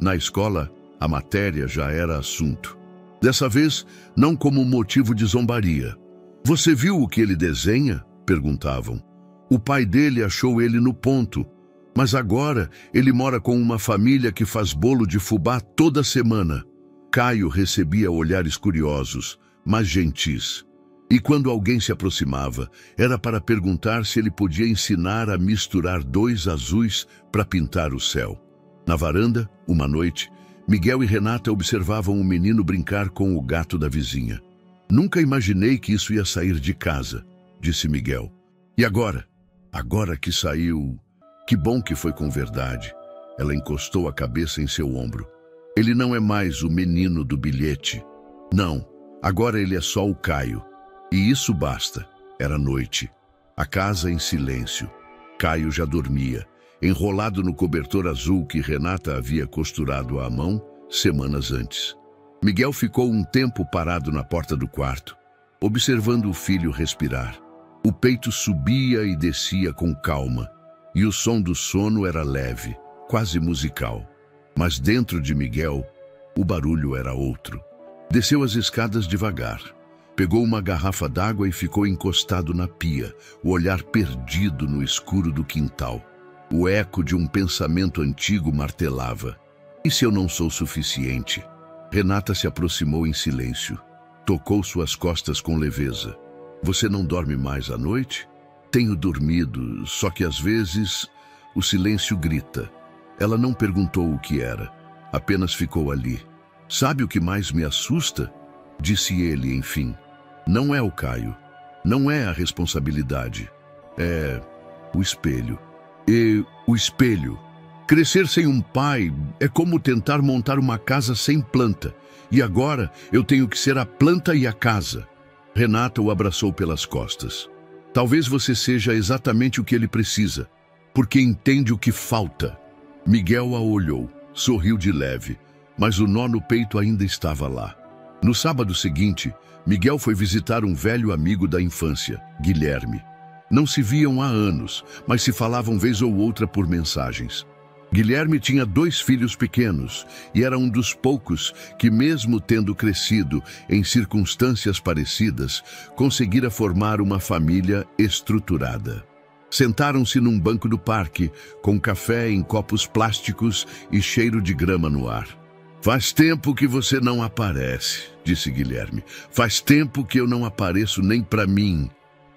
Na escola, a matéria já era assunto. Dessa vez, não como motivo de zombaria. Você viu o que ele desenha? Perguntavam. O pai dele achou ele no ponto, mas agora ele mora com uma família que faz bolo de fubá toda semana. Caio recebia olhares curiosos, mas gentis. E quando alguém se aproximava, era para perguntar se ele podia ensinar a misturar 2 azuis para pintar o céu. Na varanda, uma noite, Miguel e Renata observavam um menino brincar com o gato da vizinha. Nunca imaginei que isso ia sair de casa, disse Miguel. E agora? Agora que saiu... Que bom que foi com verdade. Ela encostou a cabeça em seu ombro. Ele não é mais o menino do bilhete. Não, agora ele é só o Caio. E isso basta. Era noite. A casa em silêncio. Caio já dormia, enrolado no cobertor azul que Renata havia costurado à mão semanas antes. Miguel ficou um tempo parado na porta do quarto, observando o filho respirar. O peito subia e descia com calma, e o som do sono era leve, quase musical. Mas dentro de Miguel, o barulho era outro. Desceu as escadas devagar. Pegou uma garrafa d'água e ficou encostado na pia, o olhar perdido no escuro do quintal. O eco de um pensamento antigo martelava. E se eu não sou suficiente? Renata se aproximou em silêncio. Tocou suas costas com leveza. Você não dorme mais à noite? Tenho dormido, só que às vezes o silêncio grita. Ela não perguntou o que era. apenas ficou ali. Sabe o que mais me assusta? Disse ele, enfim. Não é o Caio. Não é a responsabilidade. É o espelho. E o espelho. Crescer sem um pai é como tentar montar uma casa sem planta. E agora eu tenho que ser a planta e a casa. Renata o abraçou pelas costas. Talvez você seja exatamente o que ele precisa, porque entende o que falta. Miguel a olhou, sorriu de leve, mas o nó no peito ainda estava lá. No sábado seguinte, Miguel foi visitar um velho amigo da infância, Guilherme. Não se viam há anos, mas se falavam vez ou outra por mensagens. Guilherme tinha 2 filhos pequenos e era um dos poucos que, mesmo tendo crescido em circunstâncias parecidas, conseguira formar uma família estruturada. Sentaram-se num banco do parque, com café em copos plásticos e cheiro de grama no ar. Faz tempo que você não aparece, disse Guilherme. Faz tempo que eu não apareço nem para mim.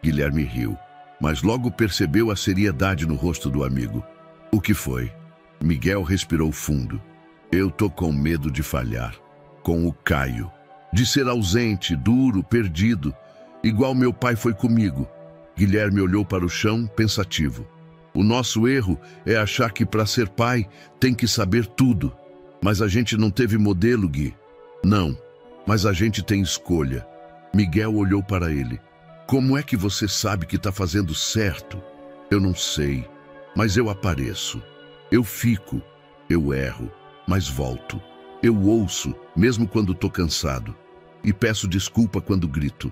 Guilherme riu, mas logo percebeu a seriedade no rosto do amigo. O que foi? Miguel respirou fundo. Eu tô com medo de falhar. Com o Caio. De ser ausente, duro, perdido. Igual meu pai foi comigo. Guilherme olhou para o chão, pensativo. O nosso erro é achar que para ser pai tem que saber tudo. Mas a gente não teve modelo, Gui. Não, mas a gente tem escolha. Miguel olhou para ele. Como é que você sabe que está fazendo certo? Eu não sei, mas eu apareço. Eu fico, eu erro, mas volto. Eu ouço, mesmo quando estou cansado. E peço desculpa quando grito.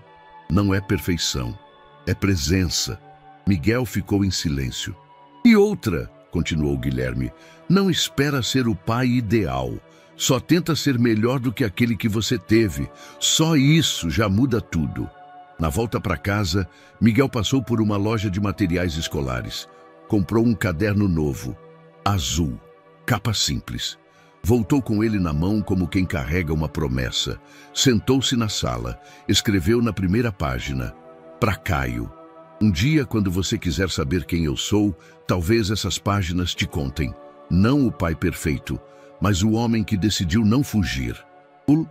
Não é perfeição, é presença. Miguel ficou em silêncio. E outra, continuou Guilherme, não espera ser o pai ideal. Só tenta ser melhor do que aquele que você teve. Só isso já muda tudo. Na volta para casa, Miguel passou por uma loja de materiais escolares. Comprou um caderno novo. Azul, capa simples. Voltou com ele na mão como quem carrega uma promessa. Sentou-se na sala, escreveu na primeira página. Para Caio. Um dia, quando você quiser saber quem eu sou, talvez essas páginas te contem. Não o pai perfeito, mas o homem que decidiu não fugir.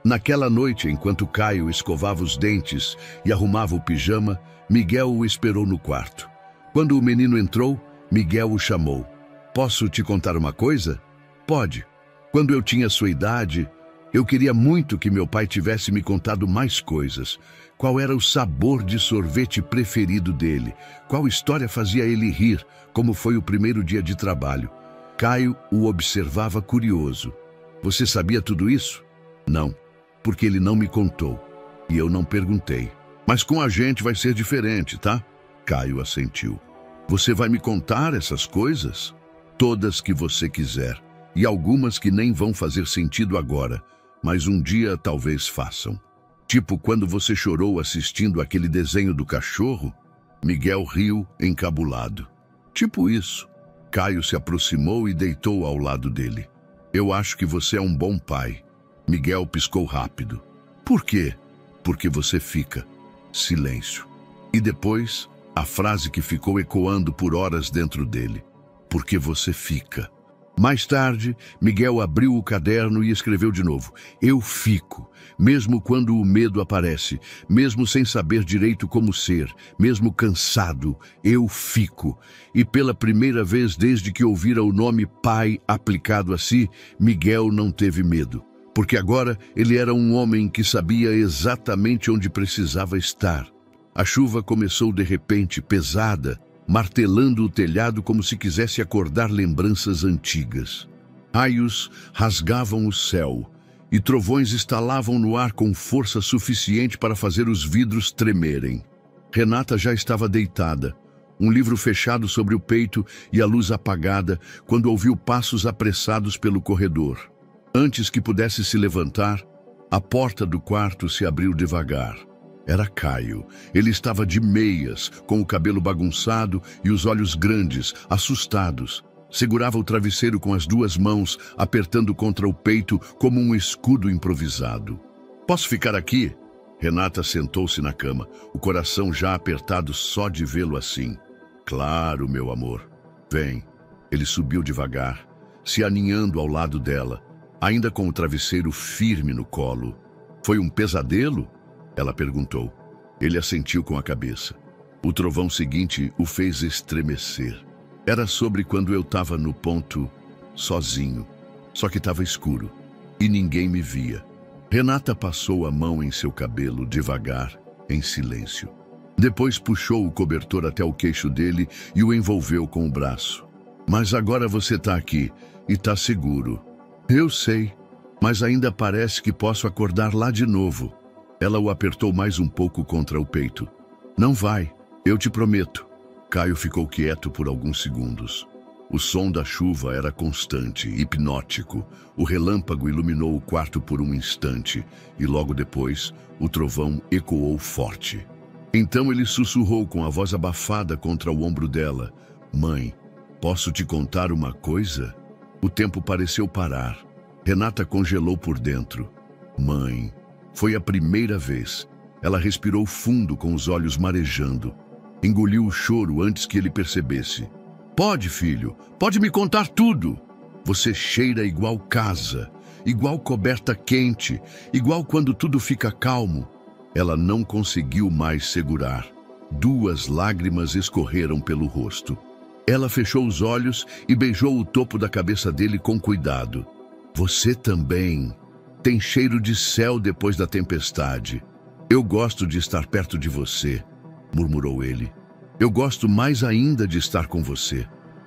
Naquela noite, enquanto Caio escovava os dentes e arrumava o pijama, Miguel o esperou no quarto. Quando o menino entrou, Miguel o chamou. Posso te contar uma coisa? Pode. Quando eu tinha sua idade, eu queria muito que meu pai tivesse me contado mais coisas. Qual era o sabor de sorvete preferido dele? Qual história fazia ele rir, como foi o primeiro dia de trabalho? Caio o observava curioso. Você sabia tudo isso? Não, porque ele não me contou. E eu não perguntei. Mas com a gente vai ser diferente, tá? Caio assentiu. Você vai me contar essas coisas? Todas que você quiser, e algumas que nem vão fazer sentido agora, mas um dia talvez façam. Tipo quando você chorou assistindo aquele desenho do cachorro? Miguel riu encabulado. Tipo isso. Caio se aproximou e deitou ao lado dele. Eu acho que você é um bom pai. Miguel piscou rápido. Por quê? Porque você fica. Silêncio. E depois, a frase que ficou ecoando por horas dentro dele. Porque você fica. Mais tarde, Miguel abriu o caderno e escreveu de novo. Eu fico, mesmo quando o medo aparece, mesmo sem saber direito como ser, mesmo cansado, eu fico. E pela primeira vez desde que ouvira o nome pai aplicado a si, Miguel não teve medo. Porque agora ele era um homem que sabia exatamente onde precisava estar. A chuva começou de repente, pesada, martelando o telhado como se quisesse acordar lembranças antigas. Raios rasgavam o céu e trovões estalavam no ar com força suficiente para fazer os vidros tremerem. Renata já estava deitada, um livro fechado sobre o peito e a luz apagada, quando ouviu passos apressados pelo corredor. Antes que pudesse se levantar, a porta do quarto se abriu devagar. Era Caio. Ele estava de meias, com o cabelo bagunçado e os olhos grandes, assustados. Segurava o travesseiro com as 2 mãos, apertando contra o peito como um escudo improvisado. Posso ficar aqui? Renata sentou-se na cama, o coração já apertado só de vê-lo assim. Claro, meu amor. Vem. Ele subiu devagar, se aninhando ao lado dela. ainda com o travesseiro firme no colo. Foi um pesadelo? Ela perguntou. Ele assentiu com a cabeça. O trovão seguinte o fez estremecer. Era sobre quando eu estava no ponto, sozinho. Só que estava escuro e ninguém me via. Renata passou a mão em seu cabelo devagar, em silêncio. Depois puxou o cobertor até o queixo dele e o envolveu com o braço. Mas agora você está aqui e está seguro. Eu sei, mas ainda parece que posso acordar lá de novo. Ela o apertou mais um pouco contra o peito. Não vai, eu te prometo. Caio ficou quieto por alguns segundos. O som da chuva era constante, hipnótico. O relâmpago iluminou o quarto por um instante e logo depois o trovão ecoou forte. Então ele sussurrou com a voz abafada contra o ombro dela. Mãe, posso te contar uma coisa? O tempo pareceu parar. Renata congelou por dentro. Mãe, foi a primeira vez. Ela respirou fundo com os olhos marejando. Engoliu o choro antes que ele percebesse. Pode, filho, pode me contar tudo. Você cheira igual casa, igual coberta quente, igual quando tudo fica calmo. Ela não conseguiu mais segurar. 2 lágrimas escorreram pelo rosto. Ela fechou os olhos e beijou o topo da cabeça dele com cuidado. Você também tem cheiro de céu depois da tempestade. Eu gosto de estar perto de você, murmurou ele. Eu gosto mais ainda de estar com você.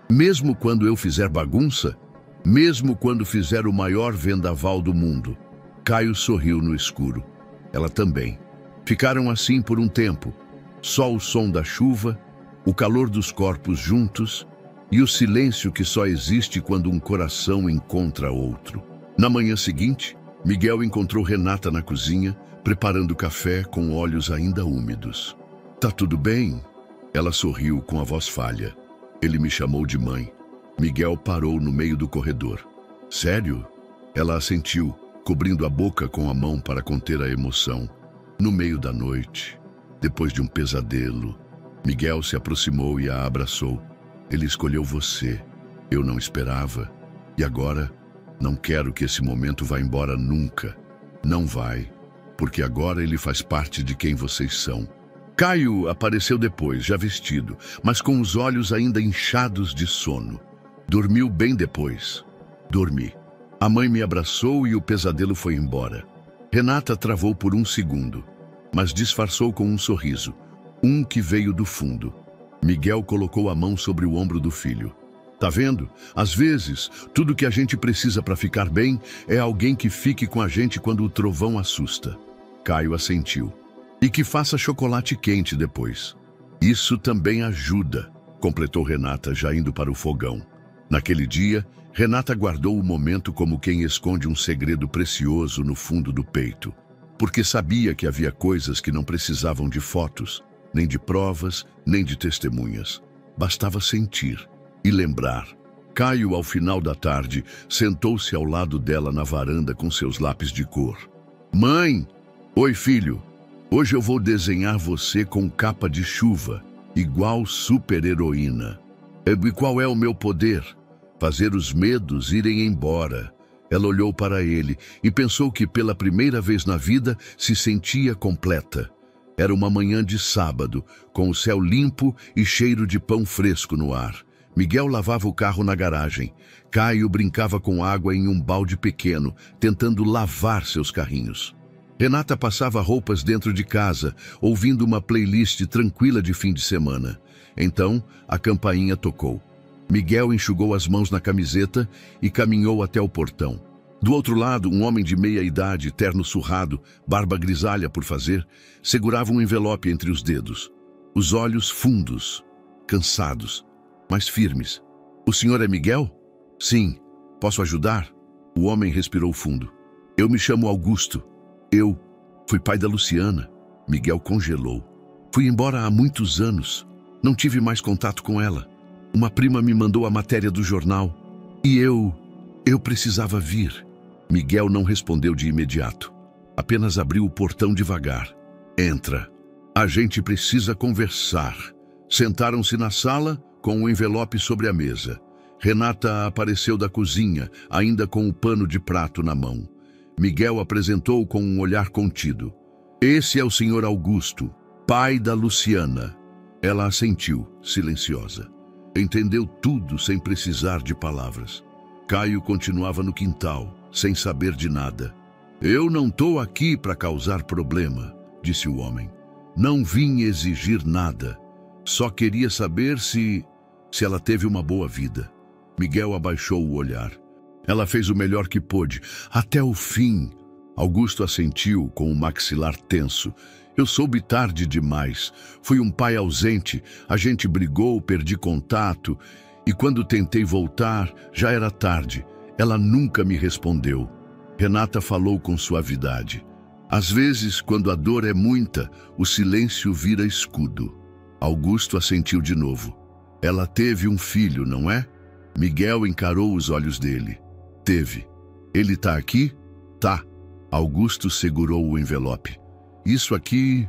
Mesmo quando eu fizer bagunça, mesmo quando fizer o maior vendaval do mundo. Caio sorriu no escuro. Ela também. Ficaram assim por um tempo. Só o som da chuva, o calor dos corpos juntos e o silêncio que só existe quando um coração encontra outro. Na manhã seguinte, Miguel encontrou Renata na cozinha, preparando café com olhos ainda úmidos. Tá tudo bem? Ela sorriu com a voz falha. Ele me chamou de mãe. Miguel parou no meio do corredor. Sério? Ela assentiu, cobrindo a boca com a mão para conter a emoção. No meio da noite, depois de um pesadelo, Miguel se aproximou e a abraçou. Ele escolheu você. Eu não esperava. E agora, não quero que esse momento vá embora nunca. Não vai, porque agora ele faz parte de quem vocês são. Caio apareceu depois, já vestido, mas com os olhos ainda inchados de sono. Dormiu bem depois. Dormi. A mãe me abraçou e o pesadelo foi embora. Renata travou por um segundo, mas disfarçou com um sorriso, um que veio do fundo. Miguel colocou a mão sobre o ombro do filho. Tá vendo? Às vezes, tudo que a gente precisa para ficar bem é alguém que fique com a gente quando o trovão assusta. Caio assentiu. E que faça chocolate quente depois. Isso também ajuda, completou Renata, já indo para o fogão. Naquele dia, Renata guardou o momento como quem esconde um segredo precioso no fundo do peito, porque sabia que havia coisas que não precisavam de fotos, nem de provas, nem de testemunhas. Bastava sentir e lembrar. Caio, ao final da tarde, sentou-se ao lado dela na varanda com seus lápis de cor. Mãe! Oi, filho! Hoje eu vou desenhar você com capa de chuva, igual super-heroína. E qual é o meu poder? Fazer os medos irem embora. Ela olhou para ele e pensou que pela primeira vez na vida se sentia completa. Era uma manhã de sábado, com o céu limpo e cheiro de pão fresco no ar. Miguel lavava o carro na garagem. Caio brincava com água em um balde pequeno, tentando lavar seus carrinhos. Renata passava roupas dentro de casa, ouvindo uma playlist tranquila de fim de semana. Então, a campainha tocou. Miguel enxugou as mãos na camiseta e caminhou até o portão. Do outro lado, um homem de meia-idade, terno surrado, barba grisalha por fazer, segurava um envelope entre os dedos. Os olhos fundos, cansados, mas firmes. O senhor é Miguel? Sim. Posso ajudar? O homem respirou fundo. Eu me chamo Augusto. Eu fui pai da Luciana. Miguel congelou. Fui embora há muitos anos. Não tive mais contato com ela. Uma prima me mandou a matéria do jornal. E eu precisava vir. Miguel não respondeu de imediato. Apenas abriu o portão devagar. Entra. A gente precisa conversar. Sentaram-se na sala com o envelope sobre a mesa. Renata apareceu da cozinha, ainda com o pano de prato na mão. Miguel apresentou com um olhar contido. Esse é o Sr. Augusto, pai da Luciana. Ela assentiu, silenciosa. Entendeu tudo sem precisar de palavras. Caio continuava no quintal, sem saber de nada. Eu não estou aqui para causar problema, disse o homem. Não vim exigir nada. Só queria saber se ela teve uma boa vida. Miguel abaixou o olhar. Ela fez o melhor que pôde, até o fim. Augusto assentiu com o maxilar tenso. Eu soube tarde demais. Fui um pai ausente, a gente brigou, perdi contato. E quando tentei voltar, já era tarde. Ela nunca me respondeu. Renata falou com suavidade. Às vezes, quando a dor é muita, o silêncio vira escudo. Augusto assentiu de novo. Ela teve um filho, não é? Miguel encarou os olhos dele. Teve. Ele está aqui? Tá. Augusto segurou o envelope. Isso aqui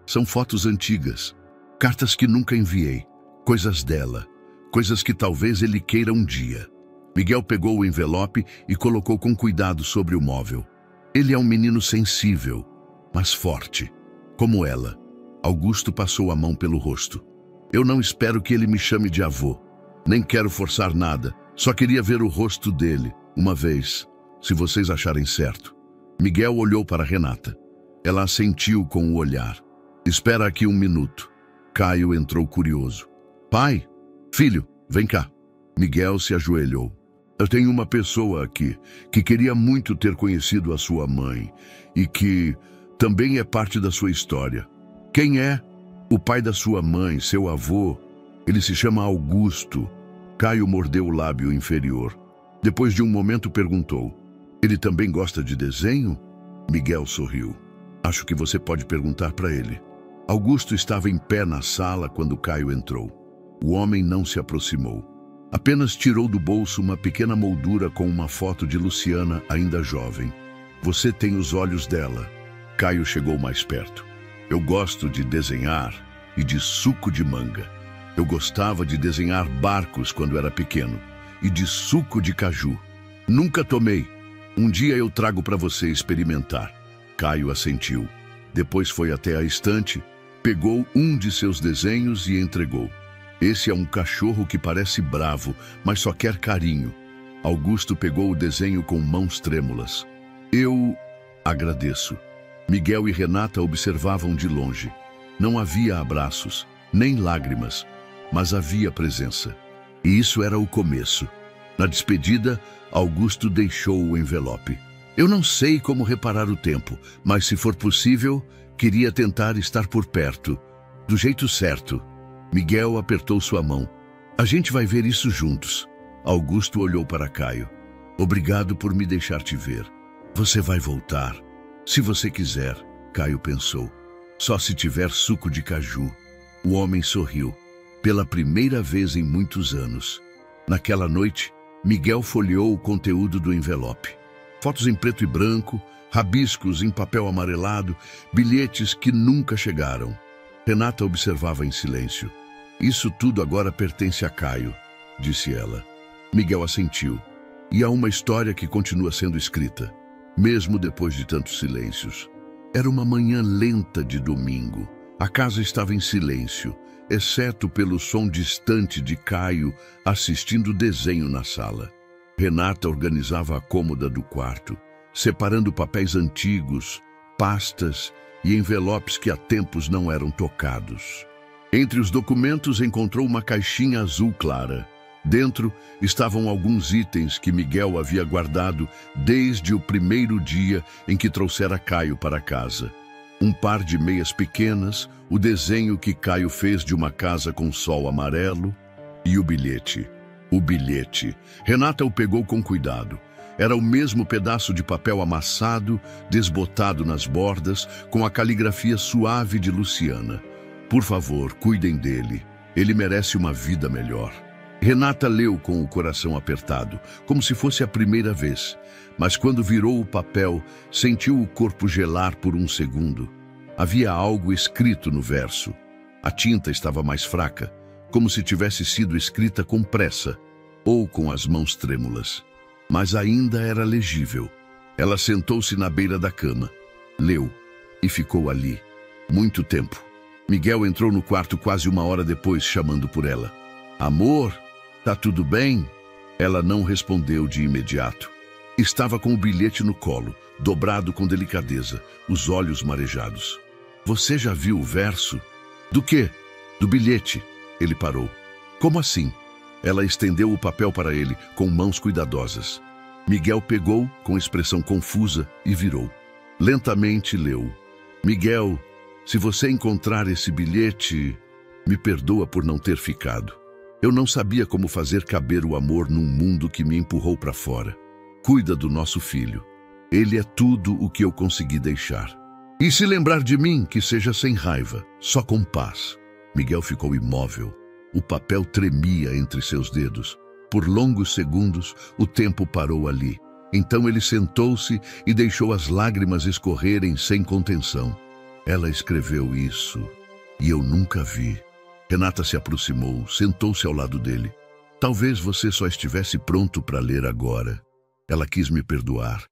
são fotos antigas, cartas que nunca enviei, coisas dela, coisas que talvez ele queira um dia. Miguel pegou o envelope e colocou com cuidado sobre o móvel. Ele é um menino sensível, mas forte, como ela. Augusto passou a mão pelo rosto. Eu não espero que ele me chame de avô. Nem quero forçar nada, só queria ver o rosto dele, uma vez, se vocês acharem certo. Miguel olhou para Renata. Ela assentiu com o olhar. Espera aqui um minuto. Caio entrou curioso. Pai? Filho, vem cá. Miguel se ajoelhou. Eu tenho uma pessoa aqui que queria muito ter conhecido a sua mãe e que também é parte da sua história. Quem é? O pai da sua mãe, seu avô. Ele se chama Augusto. Caio mordeu o lábio inferior. Depois de um momento perguntou. Ele também gosta de desenho? Miguel sorriu. Acho que você pode perguntar para ele. Augusto estava em pé na sala quando Caio entrou. O homem não se aproximou. Apenas tirou do bolso uma pequena moldura com uma foto de Luciana, ainda jovem. Você tem os olhos dela. Caio chegou mais perto. Eu gosto de desenhar e de suco de manga. Eu gostava de desenhar barcos quando era pequeno e de suco de caju. Nunca tomei. Um dia eu trago para você experimentar. Caio assentiu. Depois foi até a estante, pegou um de seus desenhos e entregou. Esse é um cachorro que parece bravo, mas só quer carinho. Augusto pegou o desenho com mãos trêmulas. Eu agradeço. Miguel e Renata observavam de longe. Não havia abraços, nem lágrimas, mas havia presença. E isso era o começo. Na despedida, Augusto deixou o envelope. Eu não sei como reparar o tempo, mas se for possível, queria tentar estar por perto, do jeito certo. Miguel apertou sua mão. A gente vai ver isso juntos. Augusto olhou para Caio. Obrigado por me deixar te ver. Você vai voltar. Se você quiser, Caio pensou. Só se tiver suco de caju. O homem sorriu. Pela primeira vez em muitos anos. Naquela noite, Miguel folheou o conteúdo do envelope. Fotos em preto e branco, rabiscos em papel amarelado, bilhetes que nunca chegaram. Renata observava em silêncio. Isso tudo agora pertence a Caio, disse ela. Miguel assentiu. E há uma história que continua sendo escrita, mesmo depois de tantos silêncios. Era uma manhã lenta de domingo. A casa estava em silêncio, exceto pelo som distante de Caio assistindo desenho na sala. Renata organizava a cômoda do quarto, separando papéis antigos, pastas e envelopes que há tempos não eram tocados. Entre os documentos encontrou uma caixinha azul clara. Dentro estavam alguns itens que Miguel havia guardado desde o primeiro dia em que trouxera Caio para casa. Um par de meias pequenas, o desenho que Caio fez de uma casa com sol amarelo e o bilhete. O bilhete. Renata o pegou com cuidado. Era o mesmo pedaço de papel amassado, desbotado nas bordas, com a caligrafia suave de Luciana. Por favor, cuidem dele. Ele merece uma vida melhor. Renata leu com o coração apertado, como se fosse a primeira vez. Mas quando virou o papel, sentiu o corpo gelar por um segundo. Havia algo escrito no verso. A tinta estava mais fraca, como se tivesse sido escrita com pressa. ou com as mãos trêmulas. Mas ainda era legível. Ela sentou-se na beira da cama, leu e ficou ali. Muito tempo. Miguel entrou no quarto quase 1 hora depois, chamando por ela. Amor, tá tudo bem? Ela não respondeu de imediato. Estava com o bilhete no colo, dobrado com delicadeza, os olhos marejados. Você já viu o verso? Do quê? Do bilhete. Ele parou. Como assim? Ela estendeu o papel para ele, com mãos cuidadosas. Miguel pegou, com expressão confusa, e virou. Lentamente leu. Miguel, se você encontrar esse bilhete, me perdoa por não ter ficado. Eu não sabia como fazer caber o amor num mundo que me empurrou para fora. Cuida do nosso filho. Ele é tudo o que eu consegui deixar. E se lembrar de mim, que seja sem raiva, só com paz. Miguel ficou imóvel. O papel tremia entre seus dedos. Por longos segundos, o tempo parou ali. Então ele sentou-se e deixou as lágrimas escorrerem sem contenção. Ela escreveu isso, e eu nunca vi. Renata se aproximou, sentou-se ao lado dele. Talvez você só estivesse pronto para ler agora. Ela quis me perdoar,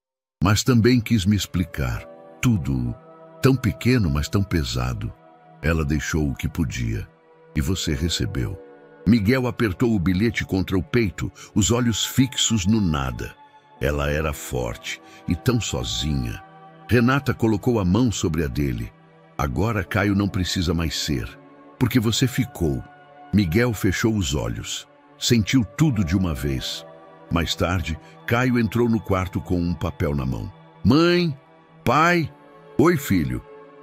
mas também quis me explicar. Tudo, tão pequeno, mas tão pesado. Ela deixou o que podia, e você recebeu. Miguel apertou o bilhete contra o peito, os olhos fixos no nada. Ela era forte e tão sozinha. Renata colocou a mão sobre a dele. Agora Caio não precisa mais ser, porque você ficou. Miguel fechou os olhos. Sentiu tudo de uma vez. Mais tarde, Caio entrou no quarto com um papel na mão. Mãe, pai, oi filho.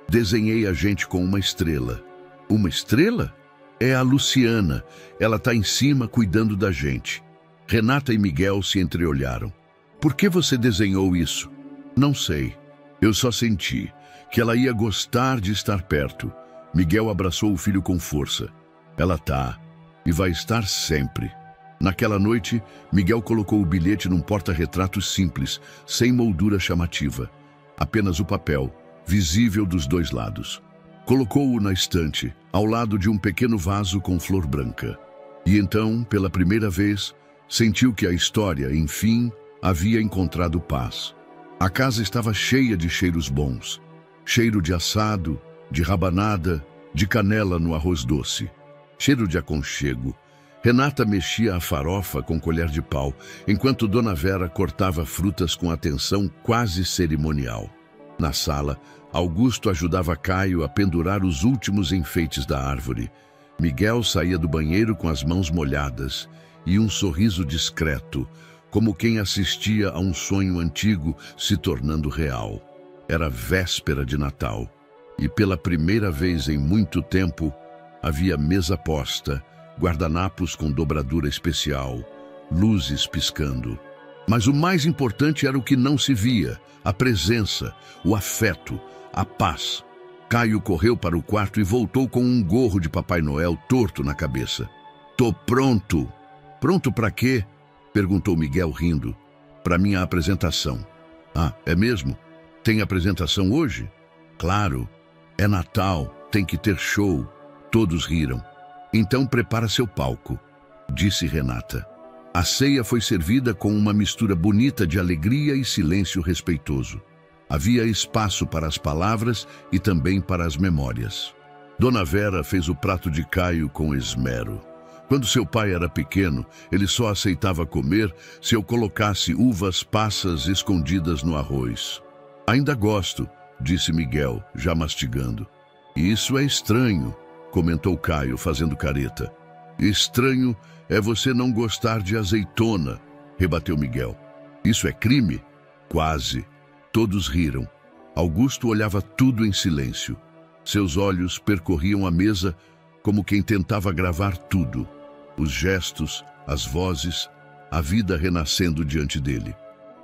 Desenhei a gente com uma estrela. Uma estrela? É a Luciana. Ela está em cima cuidando da gente. Renata e Miguel se entreolharam. Por que você desenhou isso? Não sei. Eu só senti que ela ia gostar de estar perto. Miguel abraçou o filho com força. Ela tá, e vai estar sempre. Naquela noite, Miguel colocou o bilhete num porta-retratos simples, sem moldura chamativa. Apenas o papel, visível dos dois lados. Colocou-o na estante, ao lado de um pequeno vaso com flor branca. E então, pela primeira vez, sentiu que a história, enfim, havia encontrado paz. A casa estava cheia de cheiros bons. Cheiro de assado, de rabanada, de canela no arroz doce. Cheiro de aconchego. Renata mexia a farofa com colher de pau, enquanto Dona Vera cortava frutas com atenção quase cerimonial. Na sala, Augusto ajudava Caio a pendurar os últimos enfeites da árvore. Miguel saía do banheiro com as mãos molhadas e um sorriso discreto, como quem assistia a um sonho antigo se tornando real. Era véspera de Natal, e pela primeira vez em muito tempo, havia mesa posta, guardanapos com dobradura especial, luzes piscando. Mas o mais importante era o que não se via, a presença, o afeto, a paz. Caio correu para o quarto e voltou com um gorro de Papai Noel torto na cabeça. Tô pronto. Pronto para quê? Perguntou Miguel rindo. Para minha apresentação. Ah, é mesmo? Tem apresentação hoje? Claro. É Natal, tem que ter show. Todos riram. Então prepara seu palco, disse Renata. A ceia foi servida com uma mistura bonita de alegria e silêncio respeitoso. Havia espaço para as palavras e também para as memórias. Dona Vera fez o prato de Caio com esmero. Quando seu pai era pequeno, ele só aceitava comer se eu colocasse uvas passas escondidas no arroz. Ainda gosto, disse Miguel, já mastigando. Isso é estranho, comentou Caio, fazendo careta. Estranho é você não gostar de azeitona, rebateu Miguel. Isso é crime? Quase. Todos riram. Augusto olhava tudo em silêncio. Seus olhos percorriam a mesa como quem tentava gravar tudo. Os gestos, as vozes, a vida renascendo diante dele.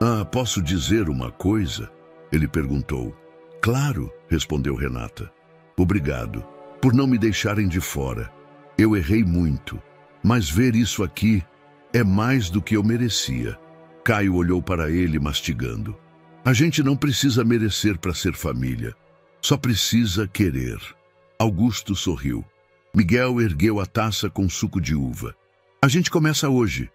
Ah, posso dizer uma coisa? Ele perguntou. Claro, respondeu Renata. Obrigado por não me deixarem de fora. Eu errei muito, mas ver isso aqui é mais do que eu merecia. Caio olhou para ele mastigando. A gente não precisa merecer para ser família. Só precisa querer. Augusto sorriu. Miguel ergueu a taça com suco de uva. A gente começa hoje.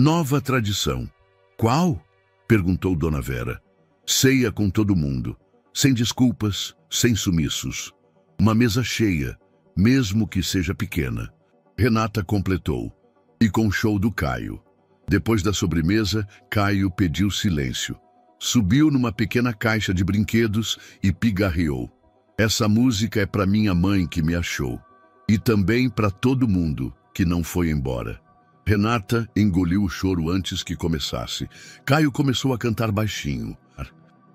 Nova tradição. Qual? Perguntou Dona Vera. Ceia com todo mundo, sem desculpas, sem sumiços. Uma mesa cheia, mesmo que seja pequena. Renata completou. E com o show do Caio. Depois da sobremesa, Caio pediu silêncio. Subiu numa pequena caixa de brinquedos e pigarreou. Essa música é para minha mãe que me achou. E também para todo mundo que não foi embora. Renata engoliu o choro antes que começasse. Caio começou a cantar baixinho.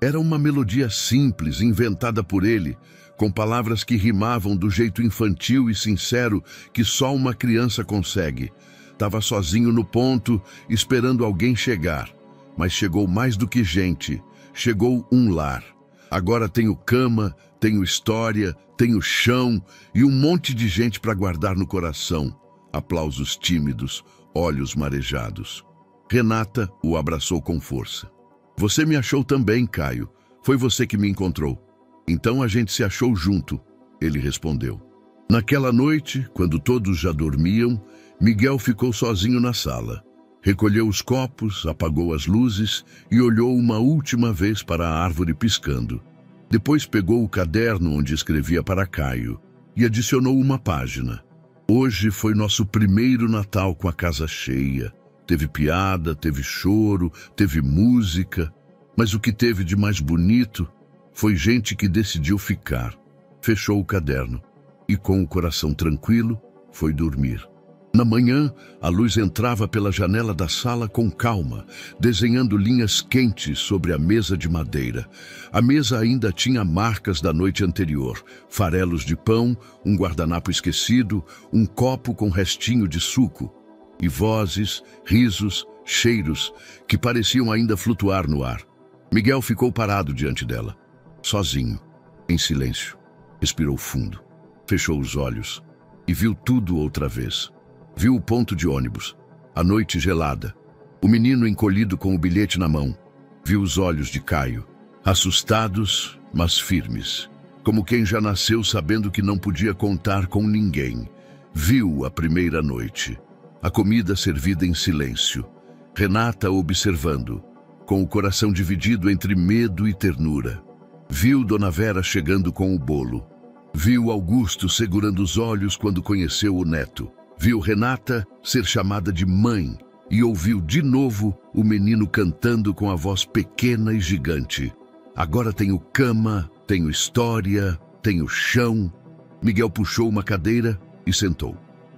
Era uma melodia simples, inventada por ele, com palavras que rimavam do jeito infantil e sincero que só uma criança consegue. Estava sozinho no ponto, esperando alguém chegar. Mas chegou mais do que gente. Chegou um lar. Agora tenho cama, tenho história, tenho chão e um monte de gente para guardar no coração. Aplausos tímidos, olhos marejados. Renata o abraçou com força. Você me achou também, Caio. Foi você que me encontrou. Então a gente se achou junto, ele respondeu. Naquela noite, quando todos já dormiam, Miguel ficou sozinho na sala. Recolheu os copos, apagou as luzes e olhou uma última vez para a árvore piscando. Depois pegou o caderno onde escrevia para Caio e adicionou uma página. Hoje foi nosso primeiro Natal com a casa cheia. Teve piada, teve choro, teve música, mas o que teve de mais bonito foi gente que decidiu ficar. Fechou o caderno e, com o coração tranquilo, foi dormir. Na manhã, a luz entrava pela janela da sala com calma, desenhando linhas quentes sobre a mesa de madeira. A mesa ainda tinha marcas da noite anterior, farelos de pão, um guardanapo esquecido, um copo com restinho de suco. E vozes, risos, cheiros que pareciam ainda flutuar no ar. Miguel ficou parado diante dela, sozinho, em silêncio. Respirou fundo, fechou os olhos e viu tudo outra vez. Viu o ponto de ônibus, a noite gelada, o menino encolhido com o bilhete na mão. Viu os olhos de Caio, assustados, mas firmes, como quem já nasceu sabendo que não podia contar com ninguém. Viu a primeira noite. A comida servida em silêncio. Renata observando, com o coração dividido entre medo e ternura. Viu Dona Vera chegando com o bolo. Viu Augusto segurando os olhos quando conheceu o neto. Viu Renata ser chamada de mãe e ouviu de novo o menino cantando com a voz pequena e gigante. Agora tenho cama, tenho história, tenho chão. Miguel puxou uma cadeira e sentou.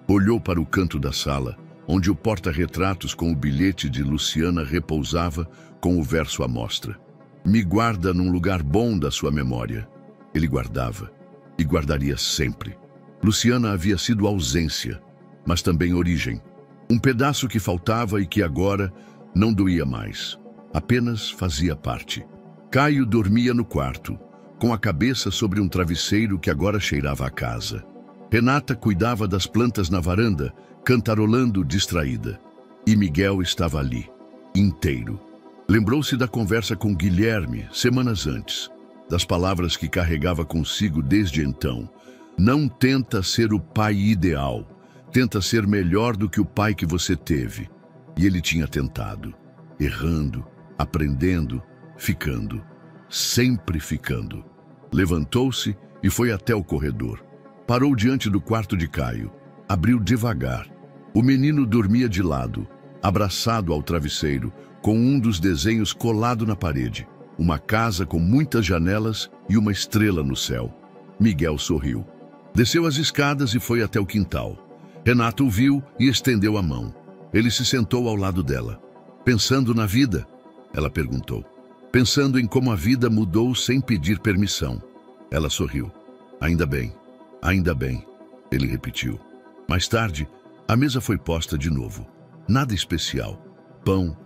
Olhou para o canto da sala, onde o porta-retratos com o bilhete de Luciana repousava com o verso à mostra. Me guarda num lugar bom da sua memória. Ele guardava, e guardaria sempre. Luciana havia sido ausência, mas também origem. Um pedaço que faltava e que agora não doía mais. Apenas fazia parte. Caio dormia no quarto, com a cabeça sobre um travesseiro que agora cheirava a casa. Renata cuidava das plantas na varanda, cantarolando distraída. E Miguel estava ali, inteiro. Lembrou-se da conversa com Guilherme, semanas antes, das palavras que carregava consigo desde então. Não tenta ser o pai ideal, tenta ser melhor do que o pai que você teve. E ele tinha tentado, errando, aprendendo, ficando, sempre ficando. Levantou-se e foi até o corredor. Parou diante do quarto de Caio. Abriu devagar. O menino dormia de lado, abraçado ao travesseiro, com um dos desenhos colado na parede. Uma casa com muitas janelas e uma estrela no céu. Miguel sorriu. Desceu as escadas e foi até o quintal. Renata o viu e estendeu a mão. Ele se sentou ao lado dela. Pensando na vida? Ela perguntou. Pensando em como a vida mudou sem pedir permissão. Ela sorriu. Ainda bem. Ainda bem, ele repetiu. Mais tarde, a mesa foi posta de novo. Nada especial. Pão,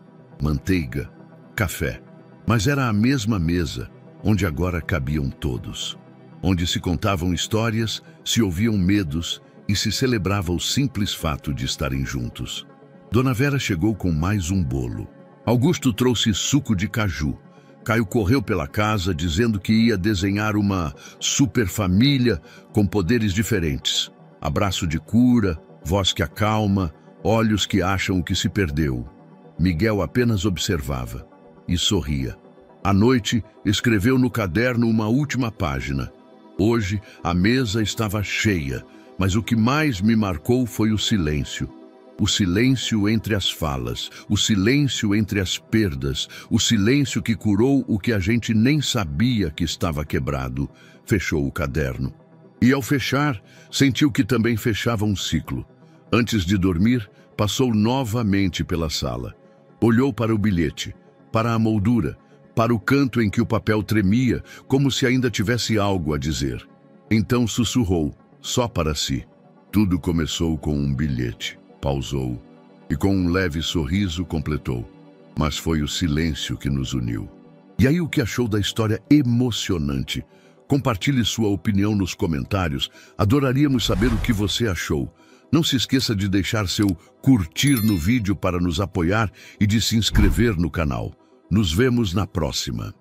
manteiga, café. Mas era a mesma mesa, onde agora cabiam todos. Onde se contavam histórias, se ouviam medos e se celebrava o simples fato de estarem juntos. Dona Vera chegou com mais um bolo. Augusto trouxe suco de caju. Caio correu pela casa dizendo que ia desenhar uma super família com poderes diferentes. Abraço de cura, voz que acalma, olhos que acham o que se perdeu. Miguel apenas observava e sorria. À noite, escreveu no caderno uma última página. Hoje, a mesa estava cheia, mas o que mais me marcou foi o silêncio. O silêncio entre as falas, o silêncio entre as perdas, o silêncio que curou o que a gente nem sabia que estava quebrado. Fechou o caderno. E ao fechar, sentiu que também fechava um ciclo. Antes de dormir, passou novamente pela sala. Olhou para o bilhete, para a moldura, para o canto em que o papel tremia, como se ainda tivesse algo a dizer. Então sussurrou, só para si. Tudo começou com um bilhete. Pausou e com um leve sorriso completou. Mas foi o silêncio que nos uniu. E aí, o que achou da história emocionante? Compartilhe sua opinião nos comentários. Adoraríamos saber o que você achou. Não se esqueça de deixar seu curtir no vídeo para nos apoiar e de se inscrever no canal. Nos vemos na próxima.